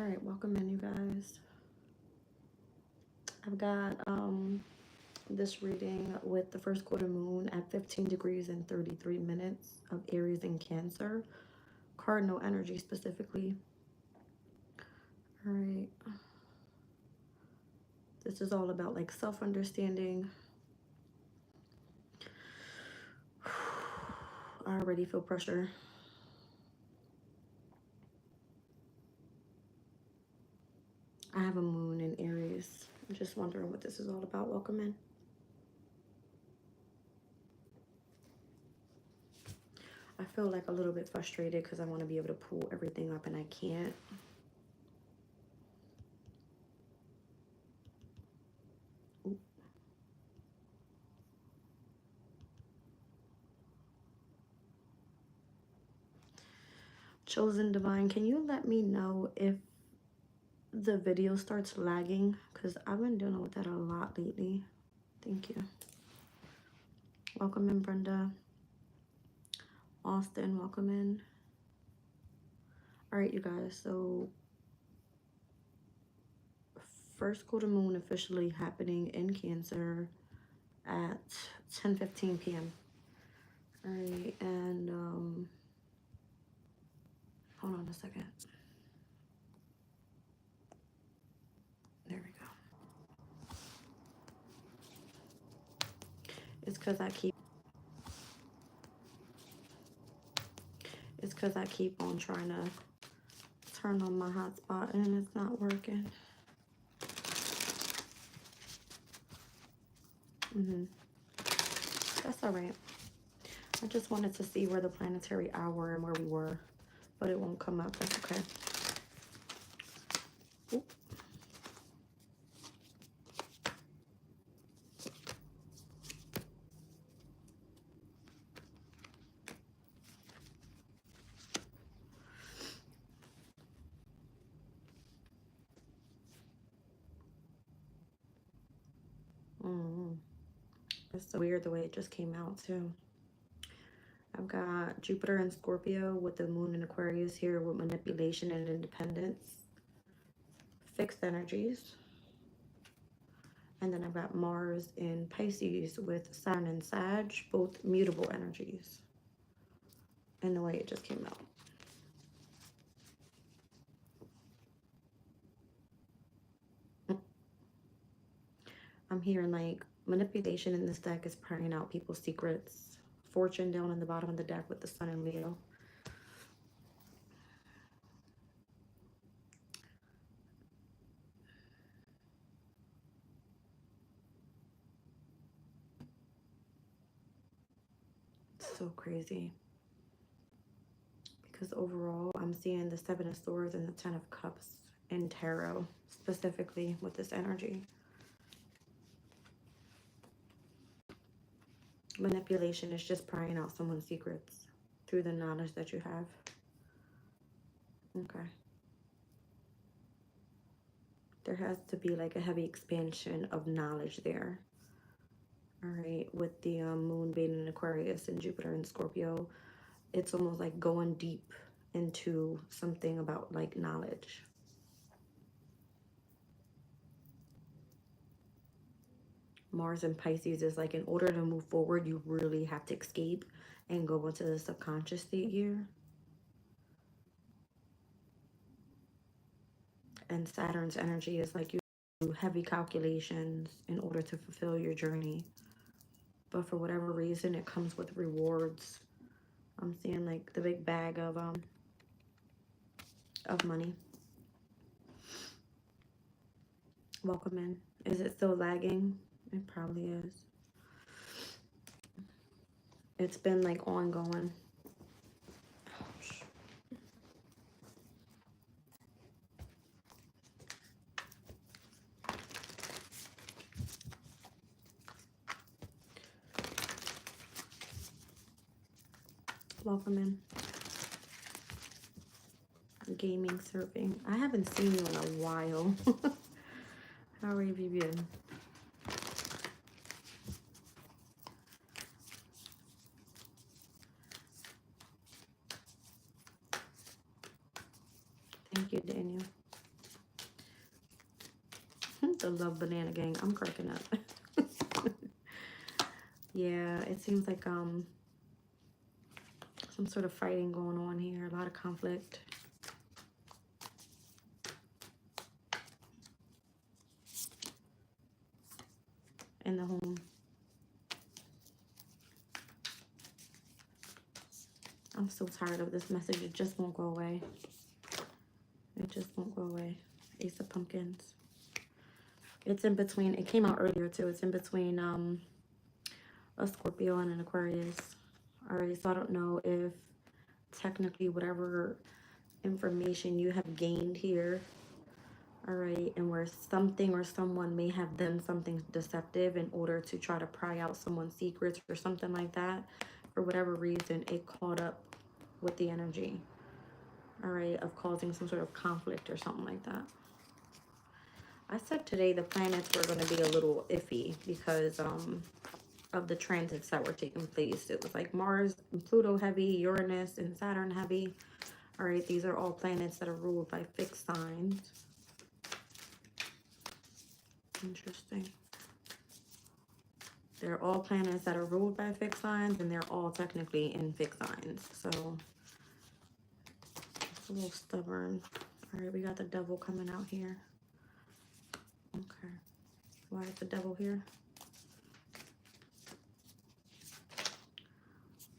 All right, welcome in, you guys. I've got this reading with the first quarter moon at 15 degrees and 33 minutes of Aries and Cancer, cardinal energy specifically. All right. This is all about like self-understanding. I already feel pressure. I have a moon in Aries. I'm just wondering what this is all about. Welcome in. I feel like a little bit frustrated because I want to be able to pull everything up and I can't. Ooh. Chosen Divine, can you let me know if the video starts lagging? Because I've been dealing with that a lot lately. Thank you. Welcome in, Brenda. Austin, welcome in. All right, you guys. So first quarter moon officially happening in Cancer at 10:15 p.m. All right, and hold on a second. There we go. It's because I keep on trying to turn on my hotspot and it's not working. That's all right. I just wanted to see where the planetary hour and where we were, but it won't come up. That's okay. Oop. It's so weird the way it just came out too. I've got Jupiter and Scorpio with the moon in Aquarius here with manipulation and independence. Fixed energies. And then I've got Mars in Pisces with Saturn and Sag, both mutable energies. And the way it just came out. I'm hearing like manipulation in this deck is prying out people's secrets. Fortune down in the bottom of the deck with the Sun and Leo. So crazy. Because overall, I'm seeing the Seven of Swords and the Ten of Cups in tarot, specifically with this energy. Manipulation is just prying out someone's secrets through the knowledge that you have. Okay. There has to be like a heavy expansion of knowledge there. All right. With the moon being in Aquarius and Jupiter in Scorpio, it's almost like going deep into something about like knowledge. Mars and Pisces is like, in order to move forward, you really have to escape and go into the subconscious state here. And Saturn's energy is like you do heavy calculations in order to fulfill your journey. But for whatever reason, it comes with rewards. I'm seeing like the big bag of money. Welcome in. Is it still lagging? It probably is. It's been like ongoing. Ouch. Welcome in. Gaming, surfing. I haven't seen you in a while. How have you been? Thank you, Daniel. The Love Banana Gang. I'm cracking up. Yeah, it seems like some sort of fighting going on here. A lot of conflict. In the home. I'm so tired of this message. It just won't go away. It just won't go away. Ace of Pumpkins. It's in between. It came out earlier too. It's in between a Scorpio and an Aquarius. Alright, so I don't know if technically whatever information you have gained here, alright, and where something or someone may have done something deceptive in order to try to pry out someone's secrets or something like that, for whatever reason, it caught up with the energy, alright, of causing some sort of conflict or something like that. I said today the planets were going to be a little iffy because of the transits that were taking place. It was like Mars and Pluto heavy, Uranus and Saturn heavy. All right, these are all planets that are ruled by fixed signs. Interesting. They're all planets that are ruled by fixed signs, and they're all technically in fixed signs. So it's a little stubborn. All right, we got the Devil coming out here. Okay. Why is the Devil here?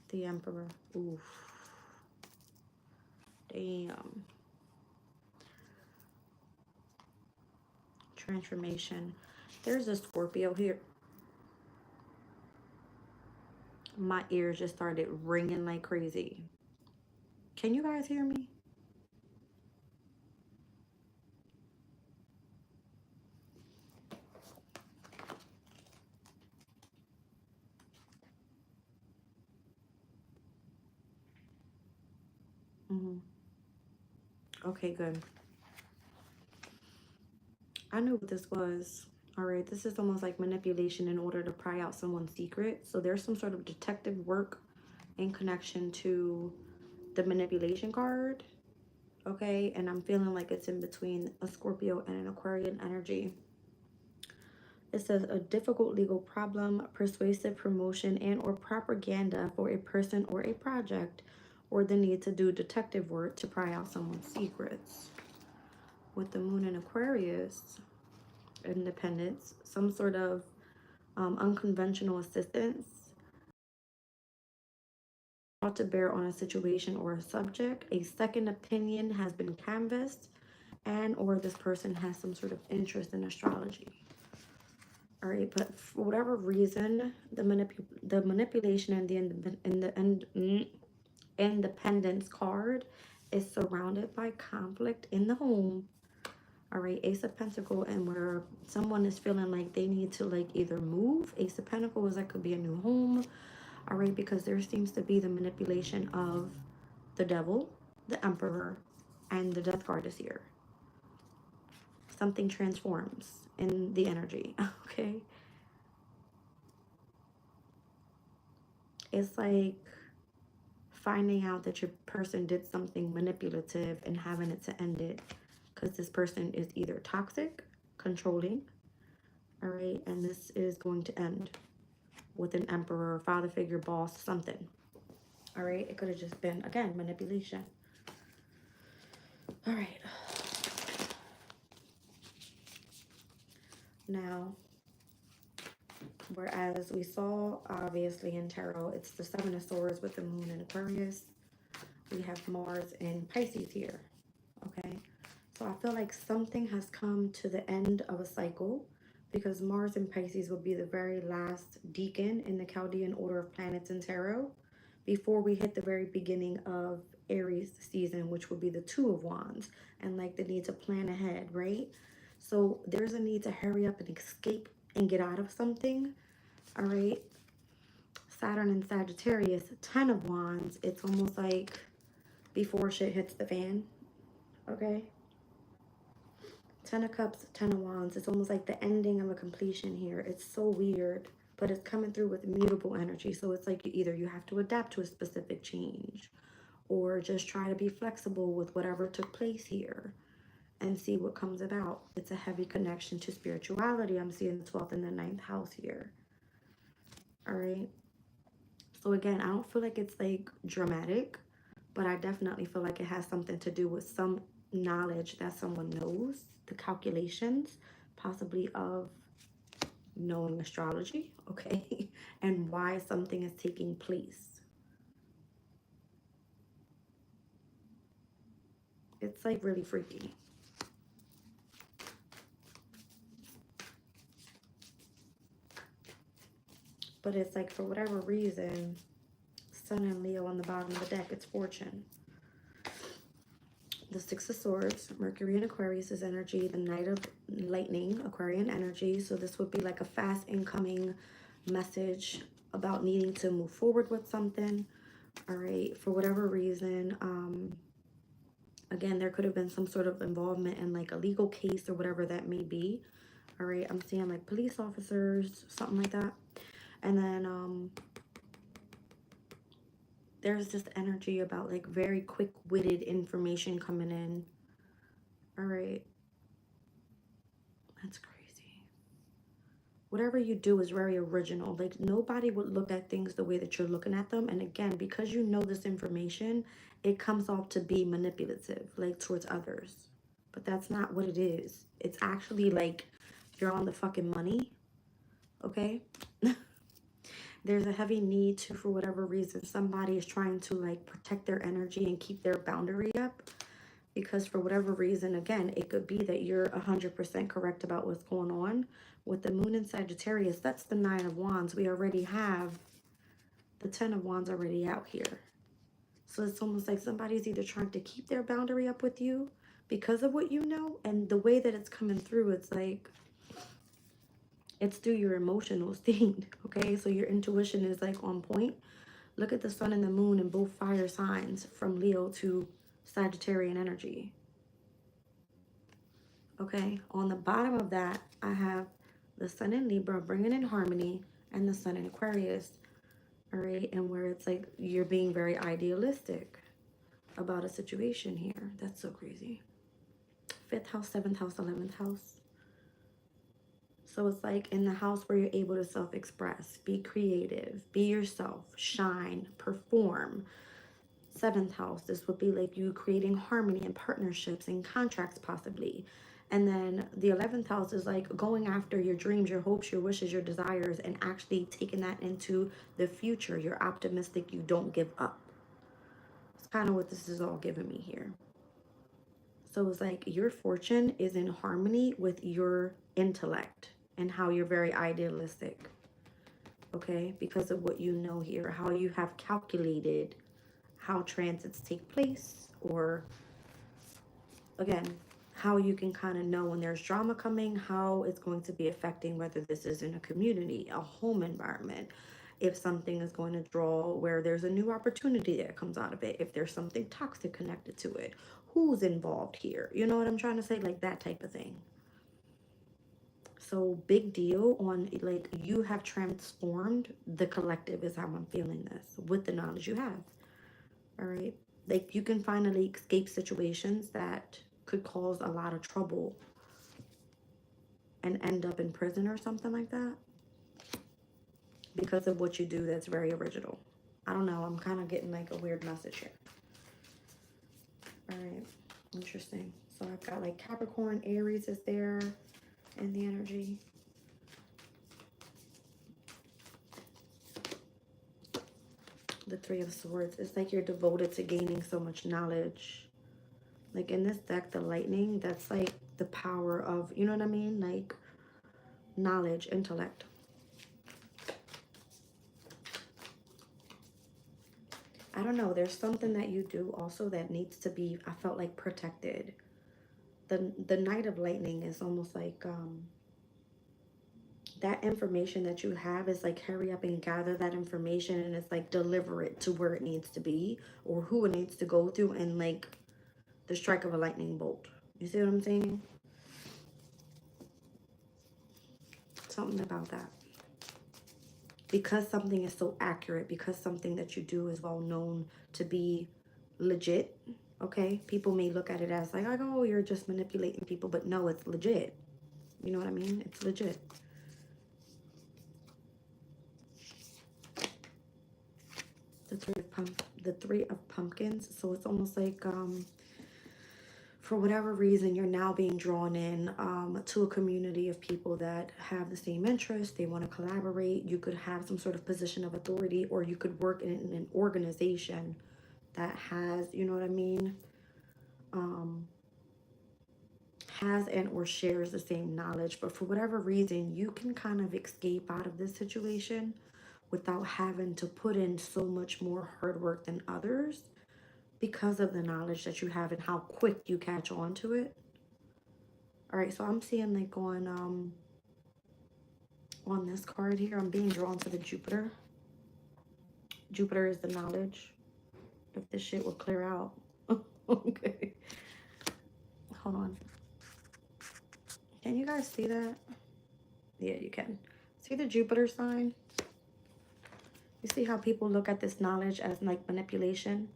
The Emperor. Oof. Damn. Transformation. There's a Scorpio here. My ears just started ringing like crazy. Can you guys hear me? Okay, good. I knew what this was. All right, this is almost like manipulation in order to pry out someone's secret. So there's some sort of detective work in connection to the manipulation card. Okay, and I'm feeling like it's in between a Scorpio and an Aquarian energy. It says a difficult legal problem, persuasive promotion, and or propaganda for a person or a project, or the need to do detective work to pry out someone's secrets. With the Moon in Aquarius, independence, some sort of unconventional assistance brought to bear on a situation or a subject. A second opinion has been canvassed, and or this person has some sort of interest in astrology. All right, but for whatever reason, the manipulation and the independence card is surrounded by conflict in the home. All right, Ace of Pentacles, and where someone is feeling like they need to like either move. Ace of Pentacles, that could be a new home. All right, because there seems to be the manipulation of the Devil, the Emperor, and the Death card is here. Something transforms in the energy, okay? It's like finding out that your person did something manipulative and having it to end it. Because this person is either toxic, controlling, all right, and this is going to end with an Emperor, father figure, boss, something. All right, it could have just been, again, manipulation. All right. Now, whereas we saw, obviously, in tarot, it's the Seven of Swords with the Moon in Aquarius. We have Mars in Pisces here, okay? So I feel like something has come to the end of a cycle, because Mars in Pisces will be the very last deacon in the Chaldean order of planets in tarot before we hit the very beginning of Aries season, which will be the Two of Wands, and like the need to plan ahead, right? So there's a need to hurry up and escape and get out of something, all right? Saturn and Sagittarius, 10 of Wands, it's almost like before shit hits the fan, okay? 10 of Cups, 10 of Wands. It's almost like the ending of a completion here. It's so weird, but it's coming through with mutable energy. So it's like either you have to adapt to a specific change or just try to be flexible with whatever took place here. and see what comes about. It's a heavy connection to spirituality. I'm seeing the 12th and the 9th house here. All right. So again, I don't feel like it's like dramatic, but I definitely feel like it has something to do with some knowledge that someone knows, the calculations, possibly of knowing astrology, okay, and why something is taking place. It's like really freaky. But it's like for whatever reason, Sun and Leo on the bottom of the deck, it's fortune. The Six of Swords, Mercury in Aquarius is energy, the Knight of Lightning, Aquarian energy. So this would be like a fast incoming message about needing to move forward with something. All right, for whatever reason, again, there could have been some sort of involvement in like a legal case or whatever that may be. All right, I'm seeing like police officers, something like that. And then there's this energy about like very quick-witted information coming in. All right. That's crazy. Whatever you do is very original. Like nobody would look at things the way that you're looking at them. And again, because you know this information, it comes off to be manipulative, like towards others. But that's not what it is. It's actually like you're on the fucking money. Okay? There's a heavy need to, for whatever reason, somebody is trying to like protect their energy and keep their boundary up. Because for whatever reason, again, it could be that you're 100% correct about what's going on. With the moon in Sagittarius, that's the 9 of Wands. We already have the 10 of Wands already out here. So it's almost like somebody's either trying to keep their boundary up with you because of what you know. And the way that it's coming through, it's like, it's through your emotional state, okay? So your intuition is like on point. Look at the sun and the moon in both fire signs from Leo to Sagittarian energy. Okay, on the bottom of that, I have the sun in Libra bringing in harmony and the sun in Aquarius. All right, and where it's like you're being very idealistic about a situation here. That's so crazy. 5th house, 7th house, 11th house. So it's like in the house where you're able to self-express, be creative, be yourself, shine, perform. 7th house, this would be like you creating harmony and partnerships and contracts possibly. And then the 11th house is like going after your dreams, your hopes, your wishes, your desires, and actually taking that into the future. You're optimistic, you don't give up. It's kind of what this is all giving me here. So it's like your fortune is in harmony with your intellect and how you're very idealistic. Okay, because of what you know here, how you have calculated how transits take place, or again, how you can kind of know when there's drama coming, how it's going to be affecting, whether this is in a community, a home environment, if something is going to draw where there's a new opportunity that comes out of it, if there's something toxic connected to it, who's involved here, you know what I'm trying to say, like that type of thing. So big deal on like you have transformed the collective is how I'm feeling this with the knowledge you have. All right, like you can finally escape situations that could cause a lot of trouble and end up in prison or something like that because of what you do that's very original. I don't know, I'm kind of getting like a weird message here. All right, interesting. So I've got like Capricorn, Aries is there in the energy. The 3 of Swords, it's like you're devoted to gaining so much knowledge. Like in this deck, the lightning, that's like the power of, you know what I mean? Like knowledge, intellect. I don't know, there's something that you do also that needs to be, I felt like, protected. The Knight of Lightning is almost like that information that you have is like hurry up and gather that information and it's like deliver it to where it needs to be or who it needs to go through, and like the strike of a lightning bolt. You see what I'm saying? Something about that. Because something is so accurate, because something that you do is well known to be legit, Okay, people may look at it as like, oh, you're just manipulating people, but no, it's legit. You know what I mean? It's legit. The three of pumpkins. So it's almost like for whatever reason, you're now being drawn in to a community of people that have the same interests. They want to collaborate. You could have some sort of position of authority, or you could work in an organization that has, you know what I mean, has and or shares the same knowledge. But for whatever reason, you can kind of escape out of this situation without having to put in so much more hard work than others because of the knowledge that you have and how quick you catch on to it. All right, so I'm seeing like on this card here, I'm being drawn to the Jupiter. Jupiter is the knowledge. If this shit would clear out. Okay. Hold on. Can you guys see that? Yeah, you can. See the Jupiter sign? You see how people look at this knowledge as like manipulation?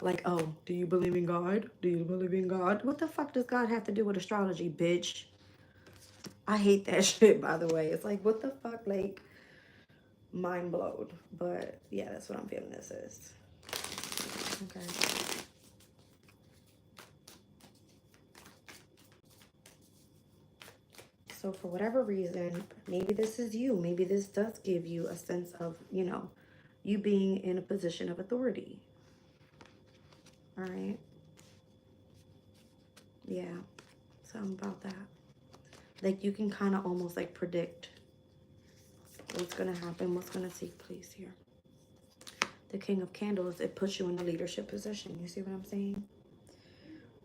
Like, oh, do you believe in God? Do you believe in God? What the fuck does God have to do with astrology, bitch? I hate that shit, by the way. It's like, what the fuck? Like, mind blown. But yeah, that's what I'm feeling this is. Okay. So for whatever reason, maybe this is you. Maybe this does give you a sense of, you know, you being in a position of authority. All right. Yeah. Something about that. Like you can kind of almost like predict what's going to happen, what's going to take place here. The King of Candles, it puts you in a leadership position. You see what I'm saying?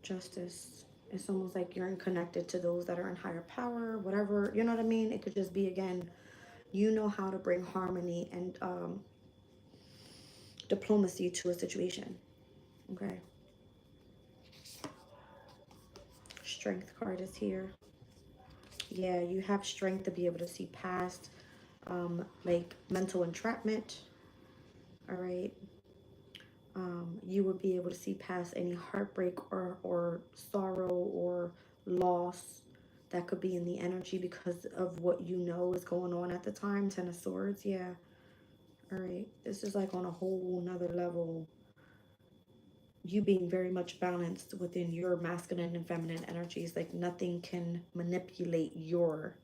Justice. It's almost like you're connected to those that are in higher power, whatever. You know what I mean? It could just be, again, you know how to bring harmony and diplomacy to a situation. Okay. Strength card is here. Yeah, you have strength to be able to see past like mental entrapment. All right. You would be able to see past any heartbreak or sorrow or loss that could be in the energy because of what you know is going on at the time. Ten of Swords, yeah. All right, this is like on a whole nother level. You being very much balanced within your masculine and feminine energies. Like nothing can manipulate your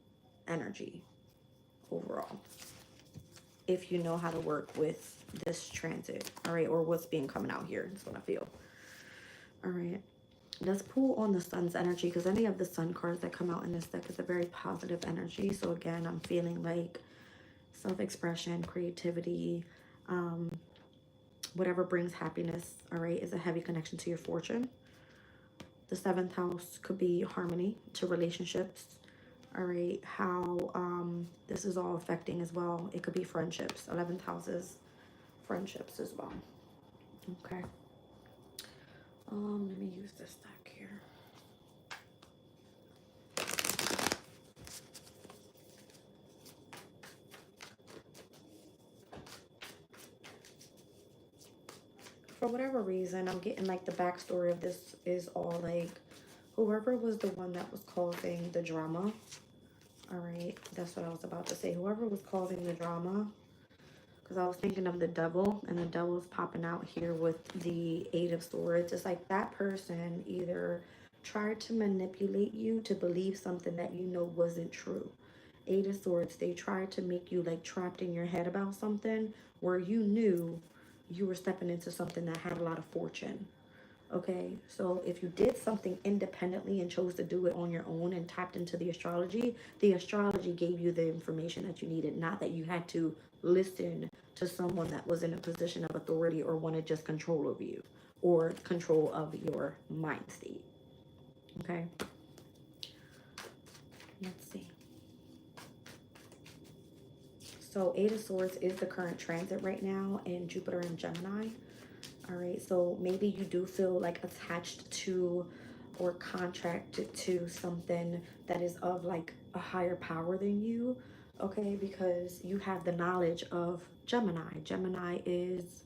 energy overall if you know how to work with this transit. All right, or what's being coming out here. That's what I feel. All right. Let's pull on the sun's energy because any of the sun cards that come out in this deck is a very positive energy. So again, I'm feeling like self-expression, creativity, whatever brings happiness, all right, is a heavy connection to your fortune. The 7th house could be harmony to relationships, all right, how this is all affecting as well. It could be friendships. 11th house is friendships as well. Okay. Let me use this deck here. For whatever reason, I'm getting like the backstory of this is all like whoever was the one that was causing the drama. All right, that's what I was about to say. Whoever was causing the drama, because I was thinking of the devil, and the devil's popping out here with the 8 of Swords. It's like that person either tried to manipulate you to believe something that you know wasn't true. 8 of Swords, they tried to make you like trapped in your head about something where you knew you were stepping into something that had a lot of fortune. Okay, so if you did something independently and chose to do it on your own and tapped into the astrology gave you the information that you needed, not that you had to listen to someone that was in a position of authority or wanted just control over you or control of your mind state. Okay, let's see. So 8 of Swords is the current transit right now in Jupiter and Gemini. All right, so maybe you do feel like attached to or contracted to something that is of like a higher power than you, okay? Because you have the knowledge of Gemini. Gemini is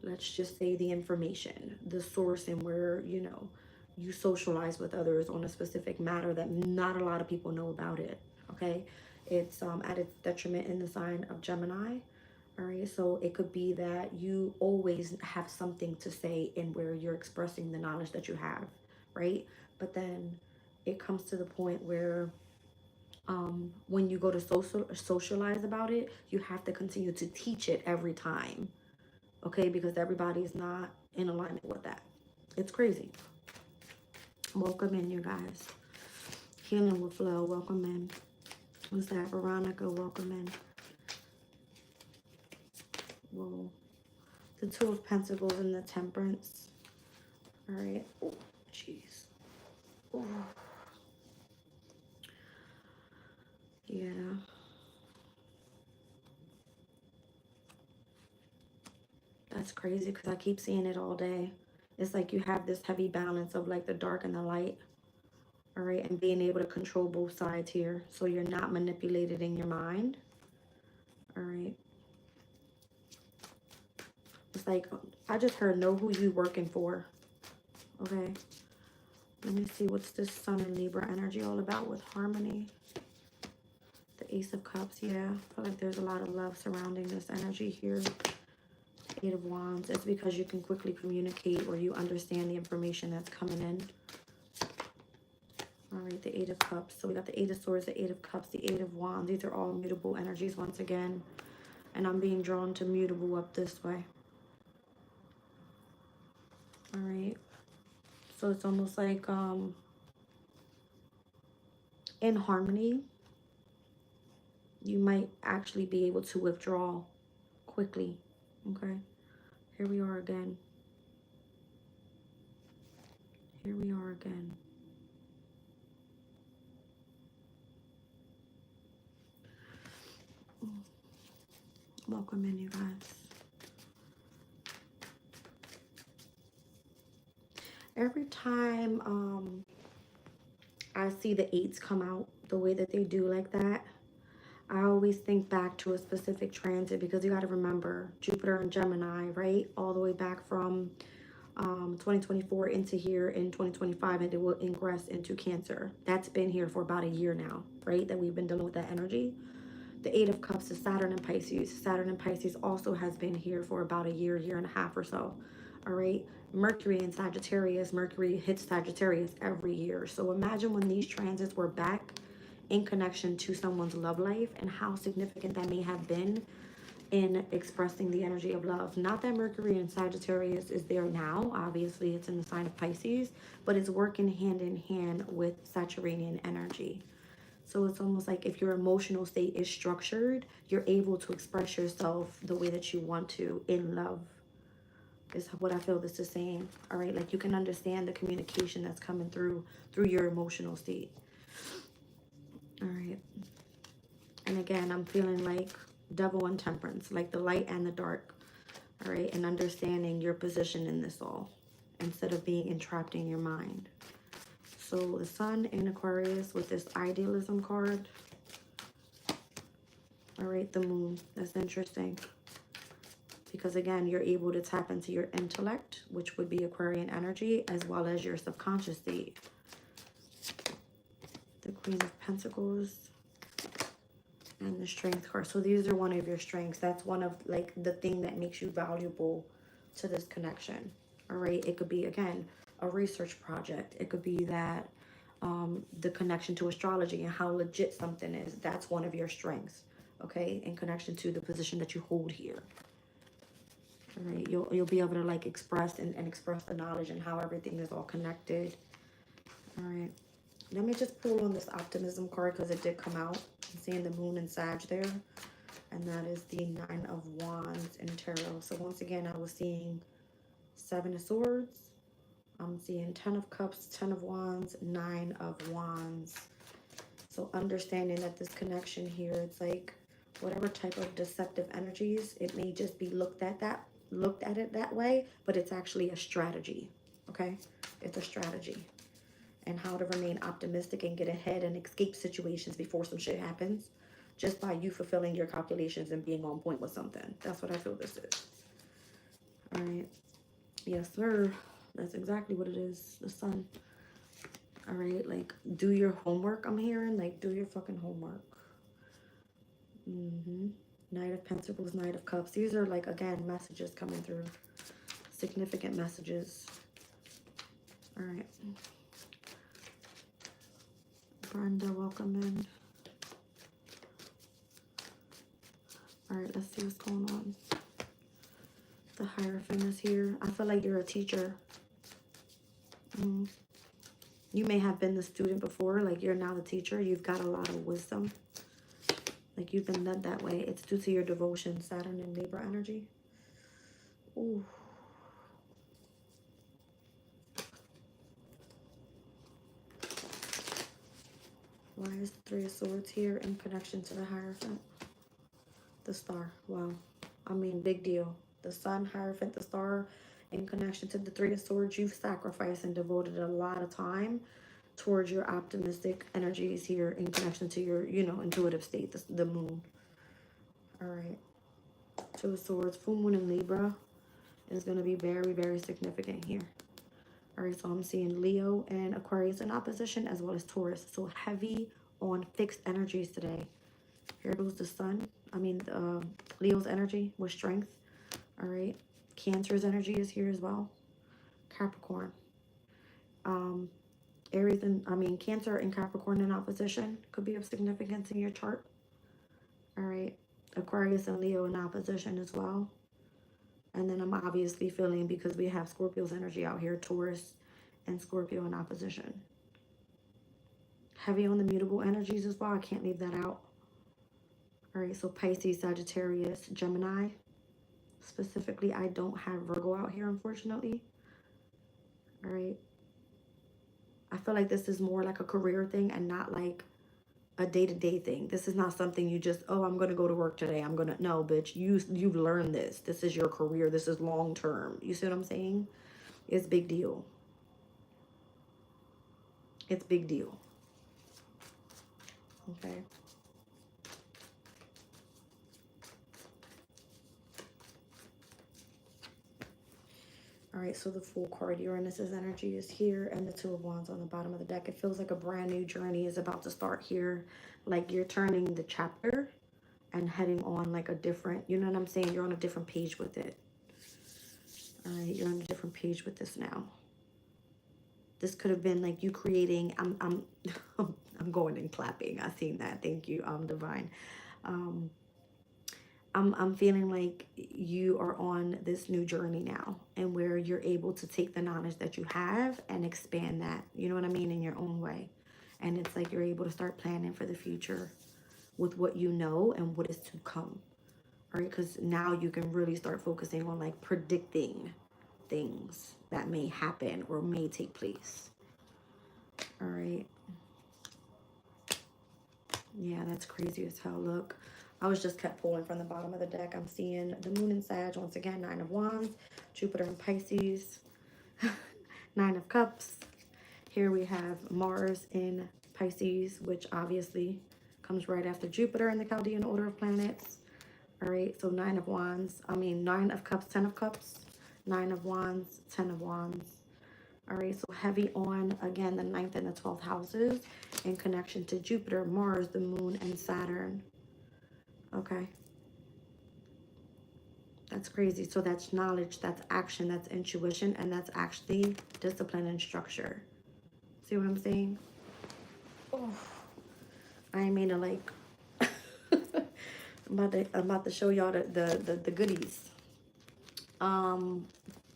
let's just say the information, the source, and where, you know, you socialize with others on a specific matter that not a lot of people know about it. Okay, it's at its detriment in the sign of Gemini. All right, so it could be that you always have something to say in where you're expressing the knowledge that you have, right? But then it comes to the point where when you go to socialize about it, you have to continue to teach it every time, okay? Because everybody's not in alignment with that. It's crazy. Welcome in, you guys. Healing with flow. Welcome in. Who's that? Veronica. Welcome in. Whoa. The Two of Pentacles and the Temperance. All right. Oh, jeez. Oh. Yeah. That's crazy because I keep seeing it all day. It's like you have this heavy balance of like the dark and the light. All right. And being able to control both sides here. So you're not manipulated in your mind. All right. It's like, I just heard know who you working for. Okay. Let me see what's this Sun and Libra energy all about with harmony. The Ace of Cups, yeah. I feel like there's a lot of love surrounding this energy here. Eight of Wands. It's because you can quickly communicate or you understand the information that's coming in. All right, the Eight of Cups. So we got the Eight of Swords, the Eight of Cups, the Eight of Wands. These are all mutable energies once again. And I'm being drawn to mutable up this way. All right. So it's almost like in harmony, you might actually be able to withdraw quickly. Okay. Here we are again. Here we are again. Welcome in, you guys. Every time I see the eights come out the way that they do like that, I always think back to a specific transit because you got to remember Jupiter and Gemini, right? All the way back from 2024 into here in 2025, and it will ingress into Cancer. That's been here for about a year now, right? That we've been dealing with that energy. The Eight of Cups is Saturn and Pisces. Saturn and Pisces also has been here for about a year, year and a half or so. All right. Mercury in Sagittarius. Mercury hits Sagittarius every year. So imagine when these transits were back in connection to someone's love life and how significant that may have been in expressing the energy of love. Not that Mercury in Sagittarius is there now. Obviously, it's in the sign of Pisces, but it's working hand in hand with Saturnian energy. So it's almost like if your emotional state is structured, you're able to express yourself the way that you want to in love, is what I feel this is saying. All right, like you can understand the communication that's coming through your emotional state. All right. And again, I'm feeling like Devil and Temperance, like the light and the dark. All right, and understanding your position in this all instead of being entrapped in your mind. So the Sun in Aquarius with this idealism card. All right, the Moon. That's interesting. Because again, you're able to tap into your intellect, which would be Aquarian energy, as well as your subconscious state. The Queen of Pentacles and the Strength card. So these are one of your strengths. That's one of like the thing that makes you valuable to this connection. All right, it could be again a research project. It could be that the connection to astrology and how legit something is. That's one of your strengths, okay, in connection to the position that you hold here. All right, you'll be able to like express and express the knowledge and how everything is all connected. All right, let me just pull on this optimism card because it did come out. I'm seeing the Moon and Sag there, and that is the Nine of Wands in tarot. So once again, I was seeing Seven of Swords. I'm seeing 10 of Cups, 10 of Wands, 9 of Wands. So understanding that this connection here, it's like whatever type of deceptive energies, it may just be looked at it that way, but it's actually a strategy, okay? It's a strategy. And how to remain optimistic and get ahead and escape situations before some shit happens, just by you fulfilling your calculations and being on point with something. That's what I feel this is. All right. Yes, sir. That's exactly what it is. The sun. All right. Like, do your homework, I'm hearing. Like, do your fucking homework. Knight of Pentacles, Knight of Cups. These are, like, again, messages coming through. Significant messages. All right. Brenda, welcome in. All right, let's see what's going on. The Hierophant is here. I feel like you're a teacher. You may have been the student before, like you're now the teacher. You've got a lot of wisdom. Like you've been led that way. It's due to your devotion, Saturn and Libra energy. Ooh. Why is the Three of Swords here in connection to the Hierophant? The Star. Wow. I mean, big deal. The Sun, Hierophant, the Star, in connection to the Three of Swords. You've sacrificed and devoted a lot of time towards your optimistic energies here in connection to your, you know, intuitive state, the moon. All right. Two of Swords, full moon in Libra is going to be very, very significant here. All right, so I'm seeing Leo and Aquarius in opposition as well as Taurus. So heavy on fixed energies today. Here goes the sun. I mean, Leo's energy with strength. All right. Cancer's energy is here as well. Capricorn. Aries and, Cancer and Capricorn in opposition could be of significance in your chart. All right. Aquarius and Leo in opposition as well. And then I'm obviously feeling, because we have Scorpio's energy out here, Taurus and Scorpio in opposition. Heavy on the mutable energies as well. I can't leave that out. All right, so Pisces, Sagittarius, Gemini. Specifically, I don't have Virgo out here, unfortunately. All right. I feel like this is more like a career thing and not like a day-to-day thing. This is not something you just, oh, I'm going to go to work today. No, bitch, you've learned this. This is your career. This is long-term. You see what I'm saying? It's big deal. It's big deal. Okay. All right, so the Fool card, Uranus's energy is here, and the Two of Wands on the bottom of the deck. It feels like a brand new journey is about to start here. Like you're turning the chapter and heading on like a different, you know what I'm saying? You're on a different page with it. All right, you're on a different page with this now. This could have been like you creating, I'm going and clapping. I seen that. Thank you, Divine. I'm feeling like you are on this new journey now, and where you're able to take the knowledge that you have and expand that, you know what I mean, in your own way. And it's like you're able to start planning for the future with what you know and what is to come. All right, because now you can really start focusing on like predicting things that may happen or may take place. All right. Yeah, that's crazy as hell. Look, I was just kept pulling from the bottom of the deck. I'm seeing the moon in Sag once again, Nine of Wands, Jupiter in Pisces, Nine of Cups. Here we have Mars in Pisces, which obviously comes right after Jupiter in the Chaldean order of planets. All right, so Nine of Cups, Ten of Cups, Nine of Wands, Ten of Wands. All right, so heavy on, again, the 9th and the 12th houses in connection to Jupiter, Mars, the moon, and Saturn. Okay. That's crazy. So that's knowledge, that's action, that's intuition, and that's actually discipline and structure. See what I'm saying? Oh, I ain't mean to like, I'm about to show y'all the goodies.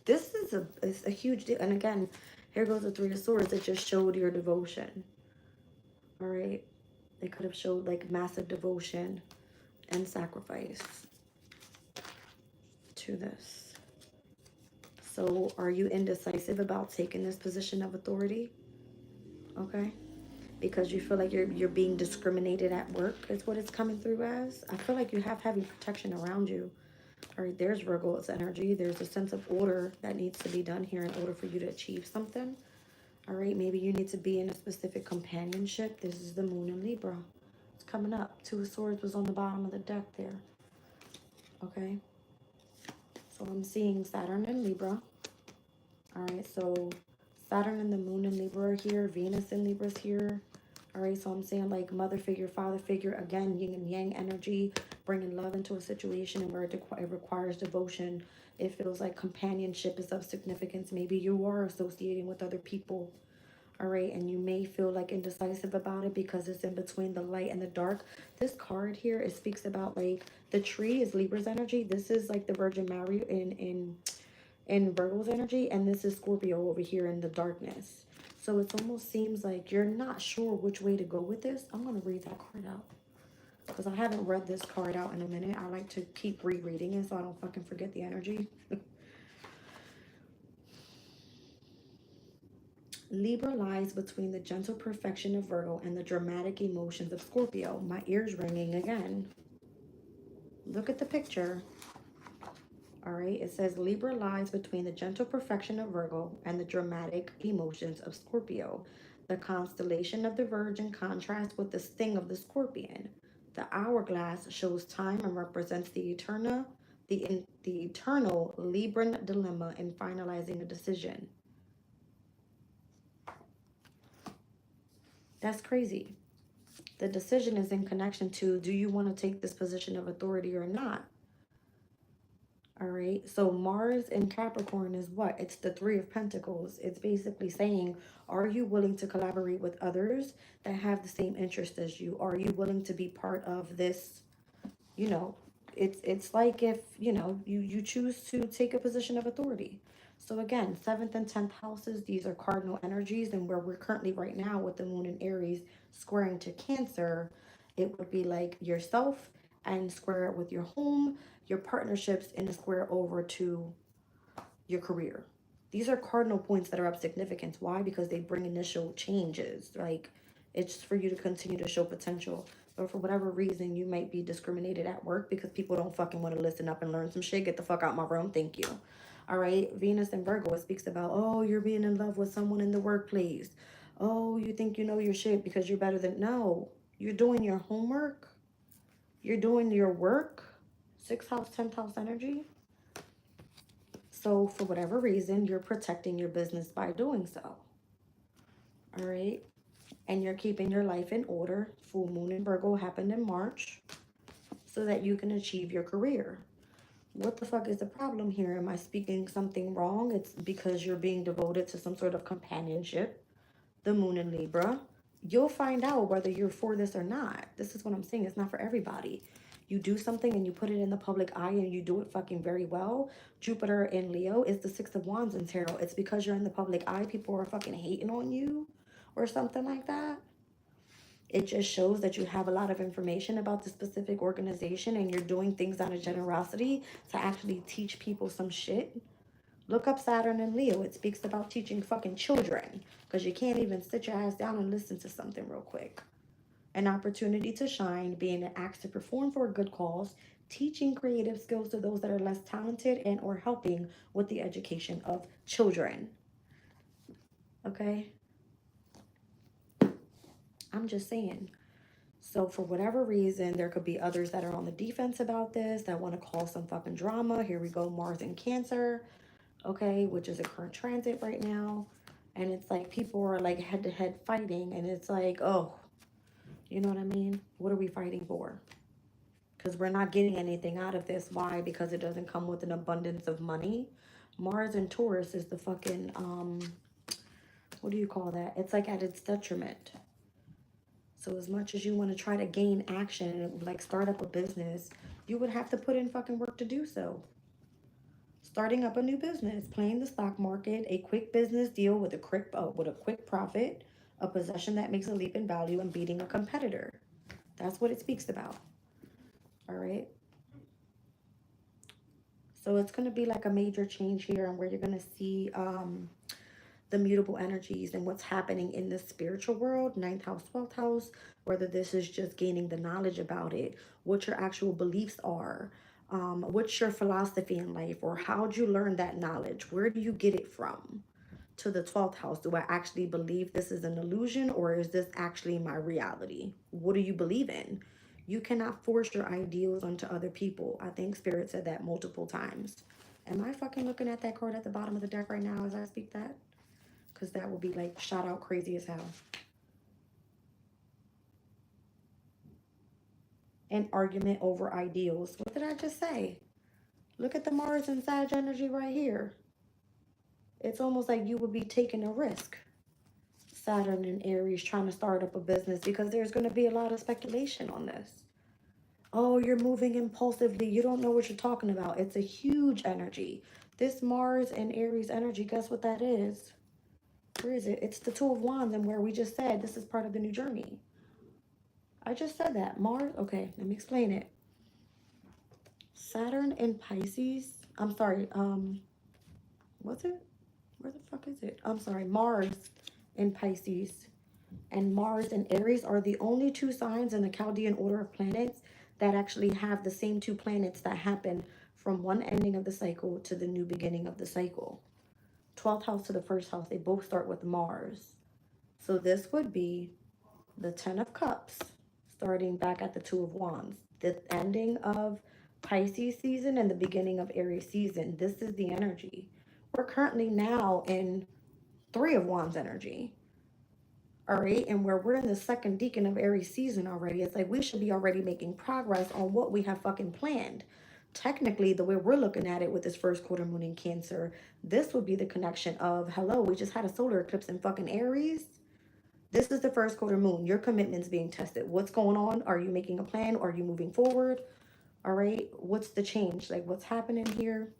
This is a huge deal. And again, here goes the Three of Swords. It just showed your devotion. All right. It could have showed like massive devotion and sacrifice to this. So are you indecisive about taking this position of authority? Okay. Because you feel like you're being discriminated at work is what it's coming through as. I feel like you have heavy protection around you. All right, there's Virgo's energy. There's a sense of order that needs to be done here in order for you to achieve something. All right, maybe you need to be in a specific companionship. This is the moon in Libra. It's coming up. Two of Swords was on the bottom of the deck there. Okay. So I'm seeing Saturn and Libra. All right, so Saturn and the moon in Libra are here. Venus in Libra is here. All right, so I'm saying like mother figure, father figure, again, yin and yang energy, bringing love into a situation and where it requires devotion. It feels like companionship is of significance. Maybe you are associating with other people. All right, and you may feel like indecisive about it because it's in between the light and the dark. This card here, it speaks about like the tree is Libra's energy. This is like the Virgin Mary in Virgo's energy, and this is Scorpio over here in the darkness. So it almost seems like you're not sure which way to go with this. I'm going to read that card out because I haven't read this card out in a minute. I like to keep rereading it so I don't fucking forget the energy. Libra lies between the gentle perfection of Virgo and the dramatic emotions of Scorpio. My ears ringing again. Look at the picture. All right, it says Libra lies between the gentle perfection of Virgo and the dramatic emotions of Scorpio. The constellation of the Virgin contrasts with the sting of the Scorpion. The hourglass shows time and represents the eternal Libran dilemma in finalizing a decision. That's crazy. The decision is in connection to, do you want to take this position of authority or not? All right, so Mars in Capricorn is what? It's the Three of Pentacles. It's basically saying, are you willing to collaborate with others that have the same interest as you? Are you willing to be part of this? You know, it's like if, you know, you choose to take a position of authority. So again, 7th and 10th houses, these are cardinal energies, and where we're currently right now with the moon in Aries squaring to Cancer, it would be like yourself and square it with your home, your partnerships, and a square over to your career. These are cardinal points that are of significance. Why? Because they bring initial changes. Like, it's for you to continue to show potential. But for whatever reason, you might be discriminated at work because people don't fucking want to listen up and learn some shit. Get the fuck out my room. Thank you. All right. Venus and Virgo, it speaks about, oh, you're being in love with someone in the workplace. Oh, you think you know your shit because you're better than... No. You're doing your homework. You're doing your work. 6th house, 10th house energy. So for whatever reason, you're protecting your business by doing so. All right. And you're keeping your life in order. Full moon in Virgo happened in March so that you can achieve your career. What the fuck is the problem here? Am I speaking something wrong? It's because you're being devoted to some sort of companionship. The moon in Libra. You'll find out whether you're for this or not. This is what I'm saying. It's not for everybody. You do something and you put it in the public eye and you do it fucking very well. Jupiter in Leo is the 6 of Wands in tarot. It's because you're in the public eye. People are fucking hating on you or something like that. It just shows that you have a lot of information about the specific organization and you're doing things out of generosity to actually teach people some shit. Look up Saturn and Leo. It speaks about teaching fucking children because you can't even sit your ass down and listen to something real quick. An opportunity to shine, being asked to perform for a good cause, teaching creative skills to those that are less talented, and or helping with the education of children. Okay? I'm just saying. So for whatever reason, there could be others that are on the defense about this, that want to cause some fucking drama. Here we go, Mars in Cancer, okay, which is a current transit right now. And it's like people are like head-to-head fighting, and it's like, oh, you know what I mean? What are we fighting for? Because we're not getting anything out of this. Why? Because it doesn't come with an abundance of money. Mars in Taurus is the fucking, what do you call that? It's like at its detriment. So as much as you want to try to gain action and like start up a business, you would have to put in fucking work to do so. Starting up a new business, playing the stock market, a quick business deal with a quick profit, a possession that makes a leap in value, and beating a competitor. That's what it speaks about. All right. So it's going to be like a major change here, and where you're going to see the mutable energies and what's happening in the spiritual world, 9th house, 12th house, whether this is just gaining the knowledge about it, what your actual beliefs are, what's your philosophy in life, or how'd you learn that knowledge? Where do you get it from? To the 12th house, do I actually believe this is an illusion, or is this actually my reality? What do you believe in? You cannot force your ideals onto other people. I think Spirit said that multiple times. Am I fucking looking at that card at the bottom of the deck right now as I speak that? Because that would be like shout out crazy as hell. An argument over ideals. What did I just say? Look at the Mars and Sag energy right here. It's almost like you would be taking a risk. Saturn and Aries trying to start up a business because there's going to be a lot of speculation on this. Oh, you're moving impulsively. You don't know what you're talking about. It's a huge energy. This Mars and Aries energy, guess what that is? Where is it? It's the Two of Wands, and where we just said this is part of the new journey. I just said that. Mars, okay, let me explain it. Saturn and Pisces. I'm sorry, what's it? Where the fuck is it? I'm sorry, Mars and Pisces and Mars and Aries are the only two signs in the Chaldean order of planets that actually have the same two planets that happen from one ending of the cycle to the new beginning of the cycle. 12th house to the first house, they both start with Mars. So this would be the 10 of Cups, starting back at the Two of Wands. The ending of Pisces season and the beginning of Aries season. This is the energy. We're currently now in Three of Wands energy. All right, and where we're in the second decan of Aries season already, it's like we should be already making progress on what we have fucking planned. Technically, the way we're looking at it with this first quarter moon in Cancer, this would be the connection of, hello, we just had a solar eclipse in fucking Aries. This is the first quarter moon. Your commitment's being tested. What's going on? Are you making a plan? Are you moving forward? All right, what's the change? Like, what's happening here?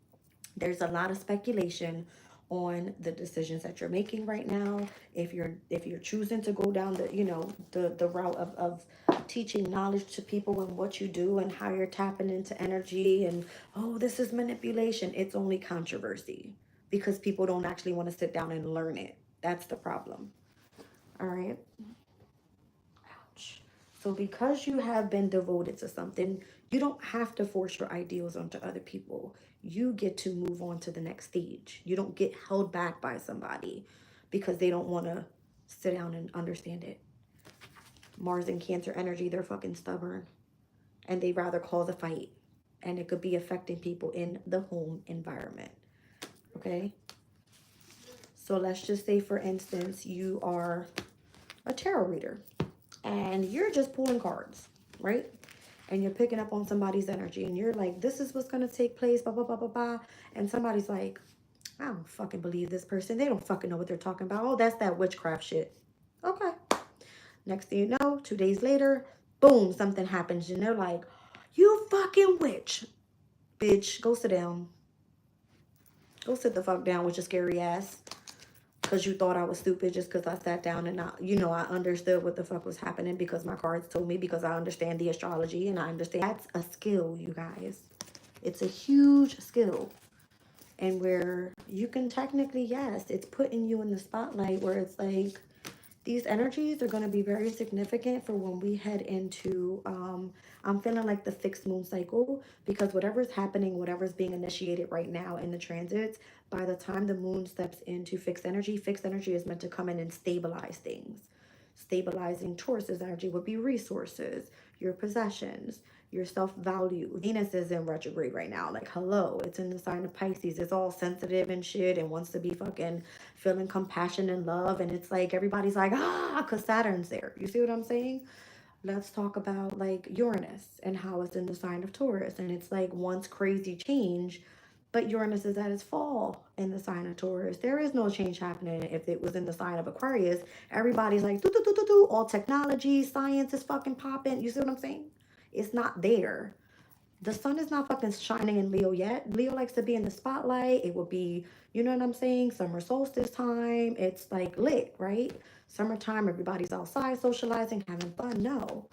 There's a lot of speculation on the decisions that you're making right now. If you're choosing to go down the, the route of teaching knowledge to people and what you do and how you're tapping into energy and, oh, this is manipulation. It's only controversy because people don't actually want to sit down and learn it. That's the problem. All right. Ouch. So because you have been devoted to something, you don't have to force your ideals onto other people. You get to move on to the next stage. You don't get held back by somebody because they don't want to sit down and understand it. Mars and Cancer energy, they're fucking stubborn. And they rather cause a fight. And it could be affecting people in the home environment. Okay? So let's just say, for instance, you are a tarot reader. And you're just pulling cards, right? And you're picking up on somebody's energy. And you're like, this is what's going to take place, blah, blah, blah, blah, blah. And somebody's like, I don't fucking believe this person. They don't fucking know what they're talking about. Oh, that's that witchcraft shit. Okay. Next thing you know, 2 days later, boom, something happens. And they're like, you fucking witch. Bitch, go sit down. Go sit the fuck down with your scary ass. Because you thought I was stupid just because I sat down and I understood what the fuck was happening because my cards told me, because I understand the astrology and I understand. That's a skill, you guys. It's a huge skill. And where you can technically, yes, it's putting you in the spotlight where it's like, these energies are going to be very significant for when we head into, I'm feeling like the fixed moon cycle, because whatever's happening, whatever's being initiated right now in the transits, by the time the moon steps into fixed energy is meant to come in and stabilize things. Stabilizing Taurus's energy would be resources, your possessions, your self-value. Venus is in retrograde right now. Like, hello, it's in the sign of Pisces. It's all sensitive and shit and wants to be fucking feeling compassion and love. And it's like everybody's like, because Saturn's there. You see what I'm saying? Let's talk about like Uranus and how it's in the sign of Taurus. And it's like once crazy change, but Uranus is at its fall in the sign of Taurus. There is no change happening. If it was in the sign of Aquarius, everybody's like, all technology, science is fucking popping. You see what I'm saying? It's not there. The sun is not fucking shining in Leo yet. Leo likes to be in the spotlight. It will be, you know what I'm saying? Summer solstice time. It's like lit, right? Summertime, everybody's outside socializing, having fun. No.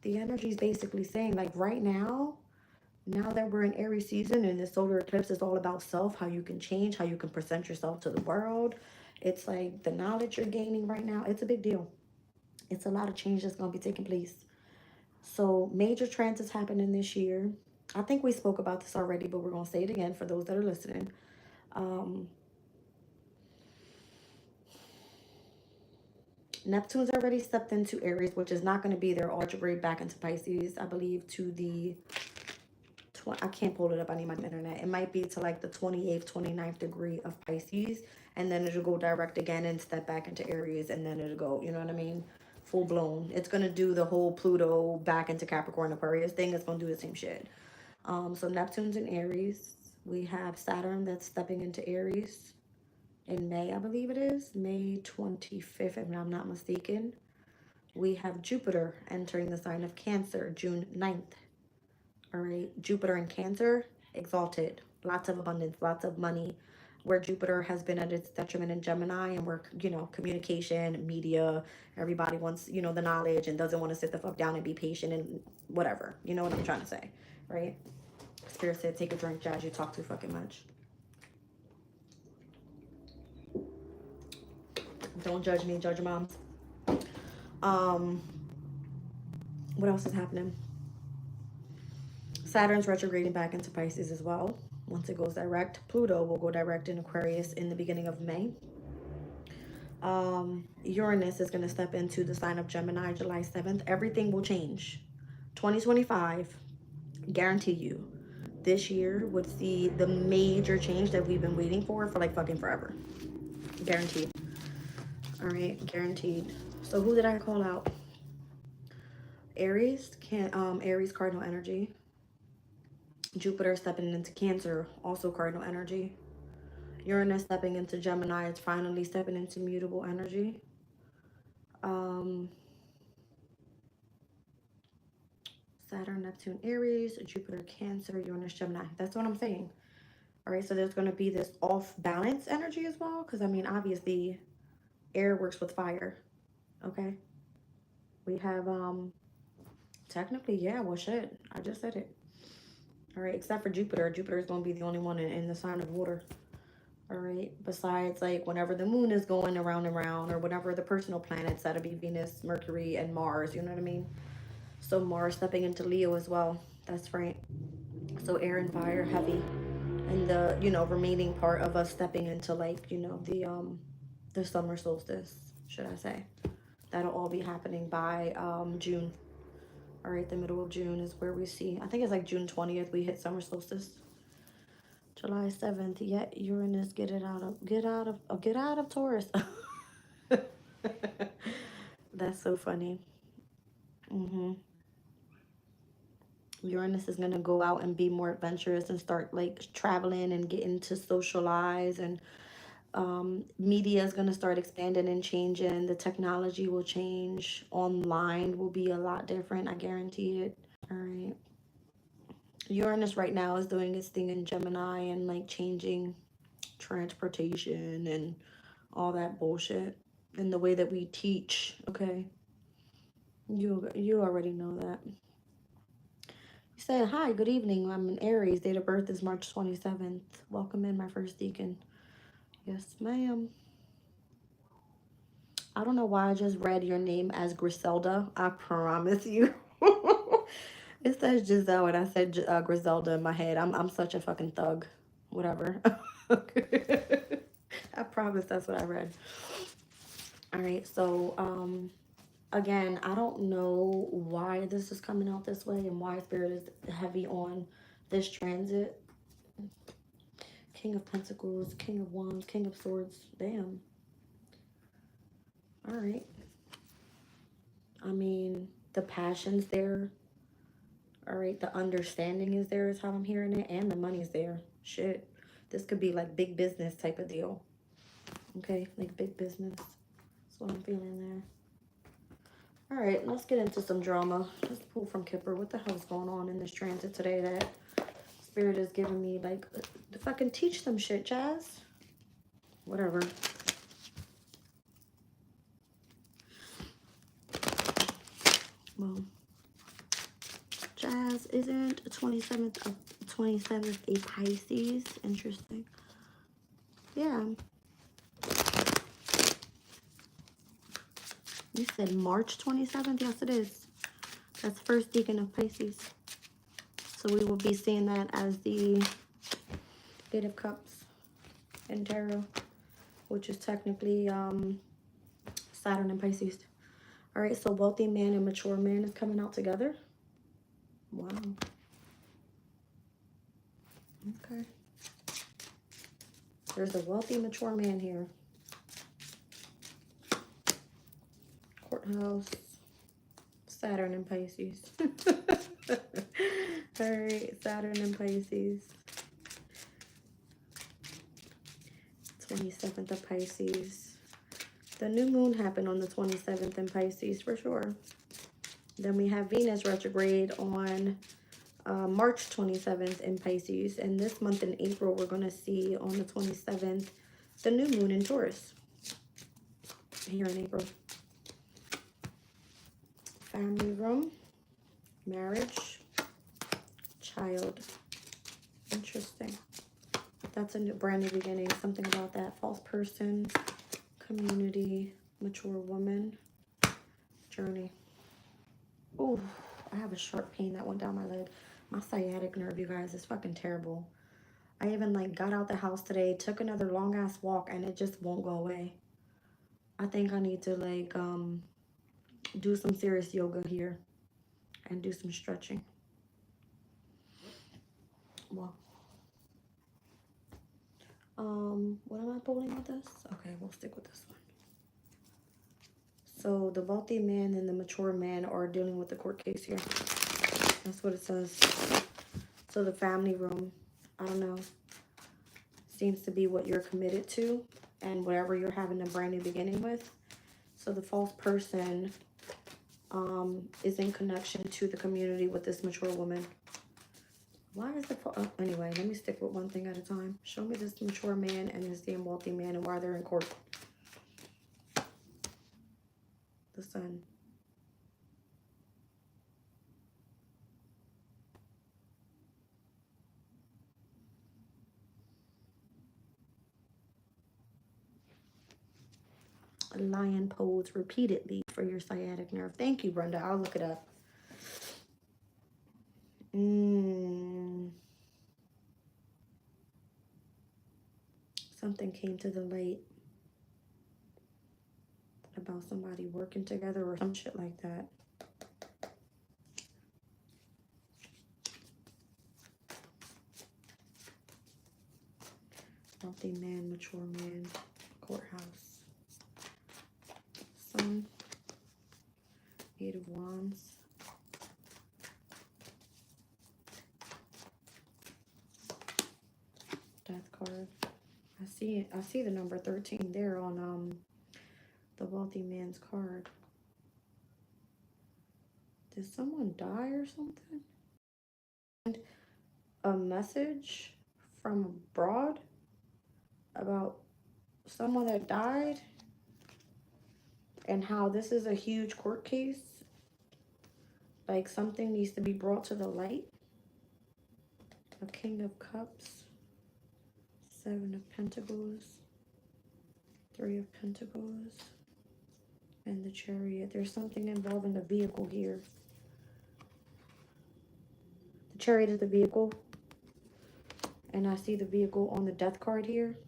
The energy is basically saying like right now that we're in Aries season and the solar eclipse is all about self, how you can change, how you can present yourself to the world. It's like the knowledge you're gaining right now. It's a big deal. It's a lot of change that's going to be taking place. So major transits happening this year. I think we spoke about this already, but we're going to say it again for those that are listening. Neptune's already stepped into Aries, which is not going to be there all retrograde back into Pisces, I believe, to the I can't pull it up. I need my internet. It might be to like the 28th, 29th degree of Pisces. And then it'll go direct again and step back into Aries. And then it'll go, you know what I mean? Full blown. It's going to do the whole Pluto back into Capricorn Aquarius thing. It's going to do the same shit. So Neptune's in Aries. We have Saturn that's stepping into Aries in May, I believe it is. May 25th, if I'm not mistaken. We have Jupiter entering the sign of Cancer, June 9th. All right, Jupiter in Cancer, exalted, lots of abundance, lots of money. Where Jupiter has been at its detriment in Gemini, and where, you know, communication, media, everybody wants, you know, the knowledge and doesn't want to sit the fuck down and be patient and whatever. You know what I'm trying to say, right? Spirit said, take a drink, Jazz, you talk too fucking much. Don't judge me, judge your moms. What else is happening? Saturn's retrograding back into Pisces as well. Once it goes direct, Pluto will go direct in Aquarius in the beginning of May. Uranus is going to step into the sign of Gemini July 7th. Everything will change. 2025, guarantee you, this year would see the major change that we've been waiting for like fucking forever. Guaranteed. All right, guaranteed. So who did I call out? Aries, Aries cardinal energy. Jupiter stepping into Cancer, also cardinal energy. Uranus stepping into Gemini, it's finally stepping into mutable energy. Saturn, Neptune, Aries, Jupiter, Cancer, Uranus, Gemini. That's what I'm saying. All right, so there's going to be this off-balance energy as well, because, I mean, obviously, air works with fire, okay? We have, technically, yeah, well, shit, I just said it. All right, except for Jupiter. Jupiter is going to be the only one in the sign of water. All right, besides, like, whenever the moon is going around and around, or whatever the personal planets, that'll be Venus, Mercury, and Mars, you know what I mean? So Mars stepping into Leo as well. That's right. So air and fire heavy. And the, you know, remaining part of us stepping into, like, you know, the summer solstice, should I say. That'll all be happening by June. All right, the middle of June is where we see, I think it's like June 20th, we hit summer solstice. July 7th, yet Uranus, get out of Taurus. That's so funny. Uranus is going to go out and be more adventurous and start like traveling and getting to socialize, and media is going to start expanding and changing. The technology will change. Online will be a lot different. I guarantee it. All right. Uranus right now is doing its thing in Gemini and like changing transportation and all that bullshit and the way that we teach. Okay. You already know that. You said, hi, good evening. I'm an Aries. Date of birth is March 27th. Welcome in, my first deacon. Yes, ma'am. I don't know why I just read your name as Griselda. I promise you. It says Giselle, and I said Griselda in my head. I'm such a fucking thug. Whatever. I promise that's what I read. All right, so again, I don't know why this is coming out this way and why Spirit is heavy on this transit. King of Pentacles, King of Wands, King of Swords. Damn. All right. I mean, the passion's there. All right. The understanding is there is how I'm hearing it. And the money's there. Shit. This could be like big business type of deal. Okay. Like big business. That's what I'm feeling there. All right, let's get into some drama. Let's pull from Kipper. What the hell's going on in this transit today that Spirit is giving me? Like, if I can teach them shit, Jazz. Whatever. Well, Jazz isn't 27th a Pisces. Interesting. Yeah. You said March 27th? Yes, it is. That's first deacon of Pisces. So we will be seeing that as the Eight of Cups in tarot, which is technically Saturn and Pisces. All right, so wealthy man and mature man is coming out together. Wow. Okay. There's a wealthy, mature man here. Courthouse. Saturn and Pisces. All right, Saturn and Pisces. 27th of Pisces. The new moon happened on the 27th in Pisces for sure. Then we have Venus retrograde on March 27th in Pisces. And this month in April, we're going to see on the 27th, the new moon in Taurus. Here in April. Family room. Marriage. Child. Interesting. That's a brand new beginning. Something about that. False person. Community. Mature woman. Journey. Oh, I have a sharp pain that went down my leg. My sciatic nerve, you guys, is fucking terrible. I even like got out the house today, took another long ass walk, and it just won't go away. I think I need to like do some serious yoga here and do some stretching. Well, what am I pulling with this? Okay, we'll stick with this one. So the wealthy man and the mature man are dealing with the court case here. That's what it says. So the family room, I don't know, seems to be what you're committed to and whatever you're having a brand new beginning with. So the false person is in connection to the community with this mature woman. Why is the... anyway, let me stick with one thing at a time. Show me this mature man and this damn wealthy man and why they're in court. The sun. A lion pose repeatedly for your sciatic nerve. Thank you, Brenda. I'll look it up. Something came to the light about somebody working together or some shit like that. Wealthy man, mature man, courthouse. Sun. 8 of Wands. Death card. I see the number 13 there on the wealthy man's card. Did someone die or something? And a message from abroad about someone that died and how this is a huge court case. Like something needs to be brought to the light. A King of Cups. 7 of Pentacles. 3 of Pentacles. And the Chariot. There's something involving the vehicle here. The Chariot is the vehicle. And I see the vehicle on the Death card here.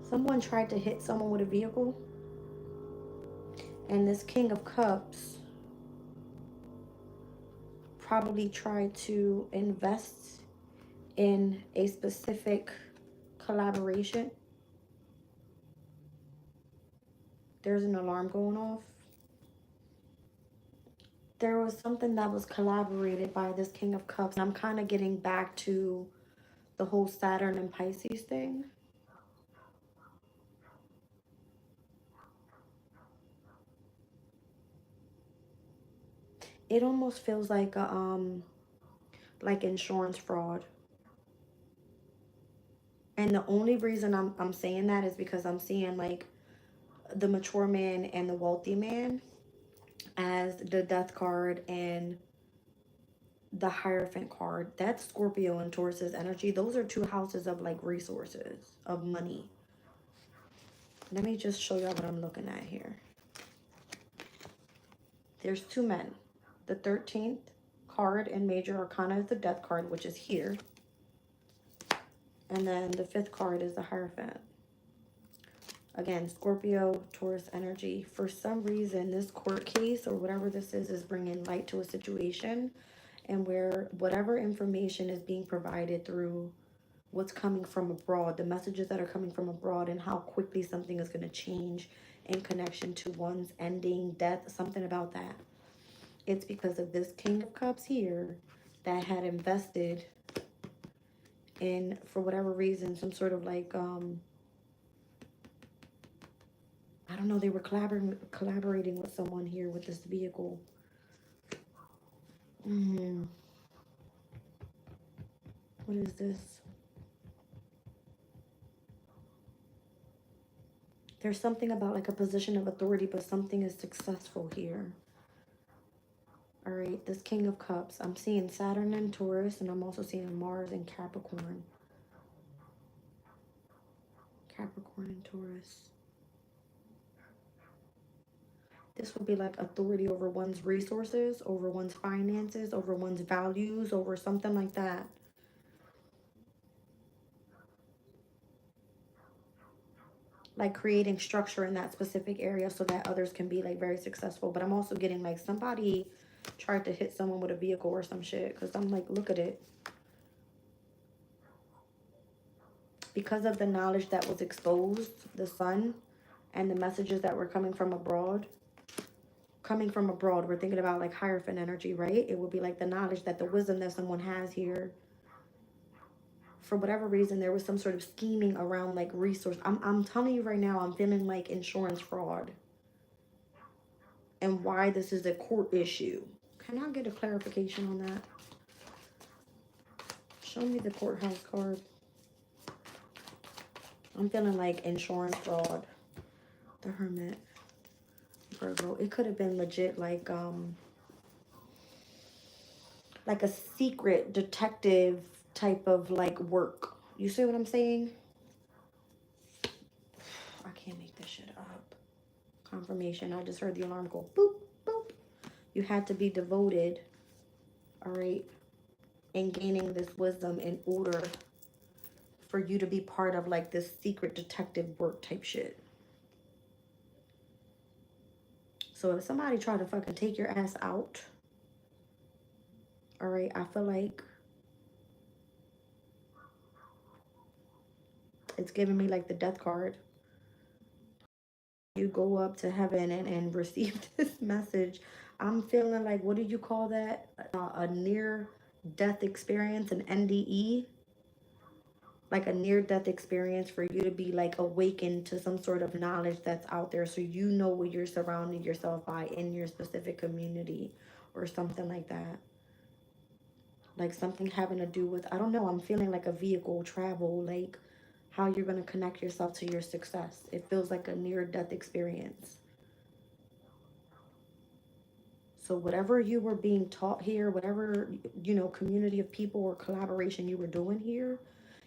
Someone tried to hit someone with a vehicle. And this King of Cups probably tried to invest in a specific collaboration. There's an alarm going off. There was something that was collaborated by this King of Cups. And I'm kind of getting back to the whole Saturn and Pisces thing. It almost feels like a, like insurance fraud. And the only reason I'm saying that is because I'm seeing like the mature man and the wealthy man as the Death card and the Hierophant card. That's Scorpio and Taurus's energy. Those are two houses of like resources, of money. Let me just show y'all what I'm looking at here. There's two men. The 13th card in Major Arcana is the Death card, which is here. And then the 5th card is the Hierophant. Again, Scorpio, Taurus energy. For some reason, this court case or whatever this is bringing light to a situation, and where whatever information is being provided through what's coming from abroad, the messages that are coming from abroad, and how quickly something is going to change in connection to one's ending, death, something about that. It's because of this King of Cups here that had invested in, for whatever reason, some sort of like, I don't know, they were collaborating with someone here with this vehicle. What is this? There's something about like a position of authority, but something is successful here. All right, this King of Cups. I'm seeing Saturn and Taurus, and I'm also seeing Mars and Capricorn. Capricorn and Taurus. This would be like authority over one's resources, over one's finances, over one's values, over something like that. Like creating structure in that specific area so that others can be like very successful. But I'm also getting like somebody tried to hit someone with a vehicle or some shit, because I'm like, look at it. Because of the knowledge that was exposed, the sun, and the messages that were coming from abroad, we're thinking about like Hierophant energy, right? It would be like the knowledge, that the wisdom that someone has here. For whatever reason, there was some sort of scheming around like resource. I'm telling you right now, I'm feeling like insurance fraud. And why this is a court issue. Can I get a clarification on that? Show me the courthouse card. I'm feeling like insurance fraud. The Hermit. Virgo. It could have been legit like a secret detective type of like work. You see what I'm saying? I can't make this shit up. Confirmation. I just heard the alarm go boop, boop. You had to be devoted, all right, in gaining this wisdom in order for you to be part of like this secret detective work type shit. So if somebody tried to fucking take your ass out, all right, I feel like it's giving me like the death card. You go up to heaven and receive this message. I'm feeling like, what do you call that? A near-death experience, an NDE. Like a near-death experience for you to be like awakened to some sort of knowledge that's out there, so you know what you're surrounding yourself by in your specific community or something like that. Like something having to do with, I don't know, I'm feeling like a vehicle, travel, like how you're going to connect yourself to your success. It feels like a near-death experience. So whatever you were being taught here, whatever, you know, community of people or collaboration you were doing here,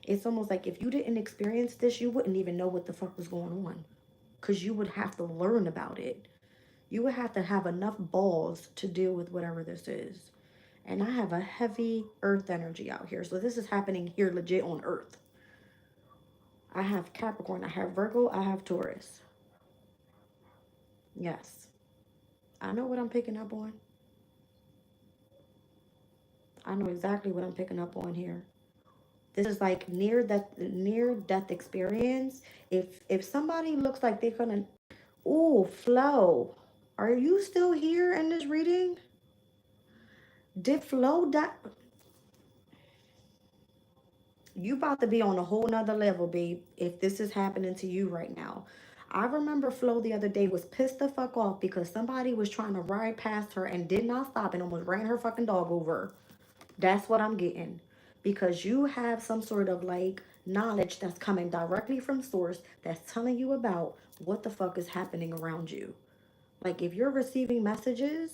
it's almost like if you didn't experience this, you wouldn't even know what the fuck was going on. Because you would have to learn about it. You would have to have enough balls to deal with whatever this is. And I have a heavy earth energy out here. So this is happening here legit on earth. I have Capricorn, I have Virgo, I have Taurus. Yes. I know what I'm picking up on. I know exactly what I'm picking up on here. This is like near death experience. If somebody looks like they're gonna, ooh, Flo, are you still here in this reading? Did Flo die? You about to be on a whole nother level, babe, if this is happening to you right now. I remember Flo the other day was pissed the fuck off because somebody was trying to ride past her and did not stop and almost ran her fucking dog over. That's what I'm getting. Because you have some sort of like knowledge that's coming directly from source that's telling you about what the fuck is happening around you. Like if you're receiving messages,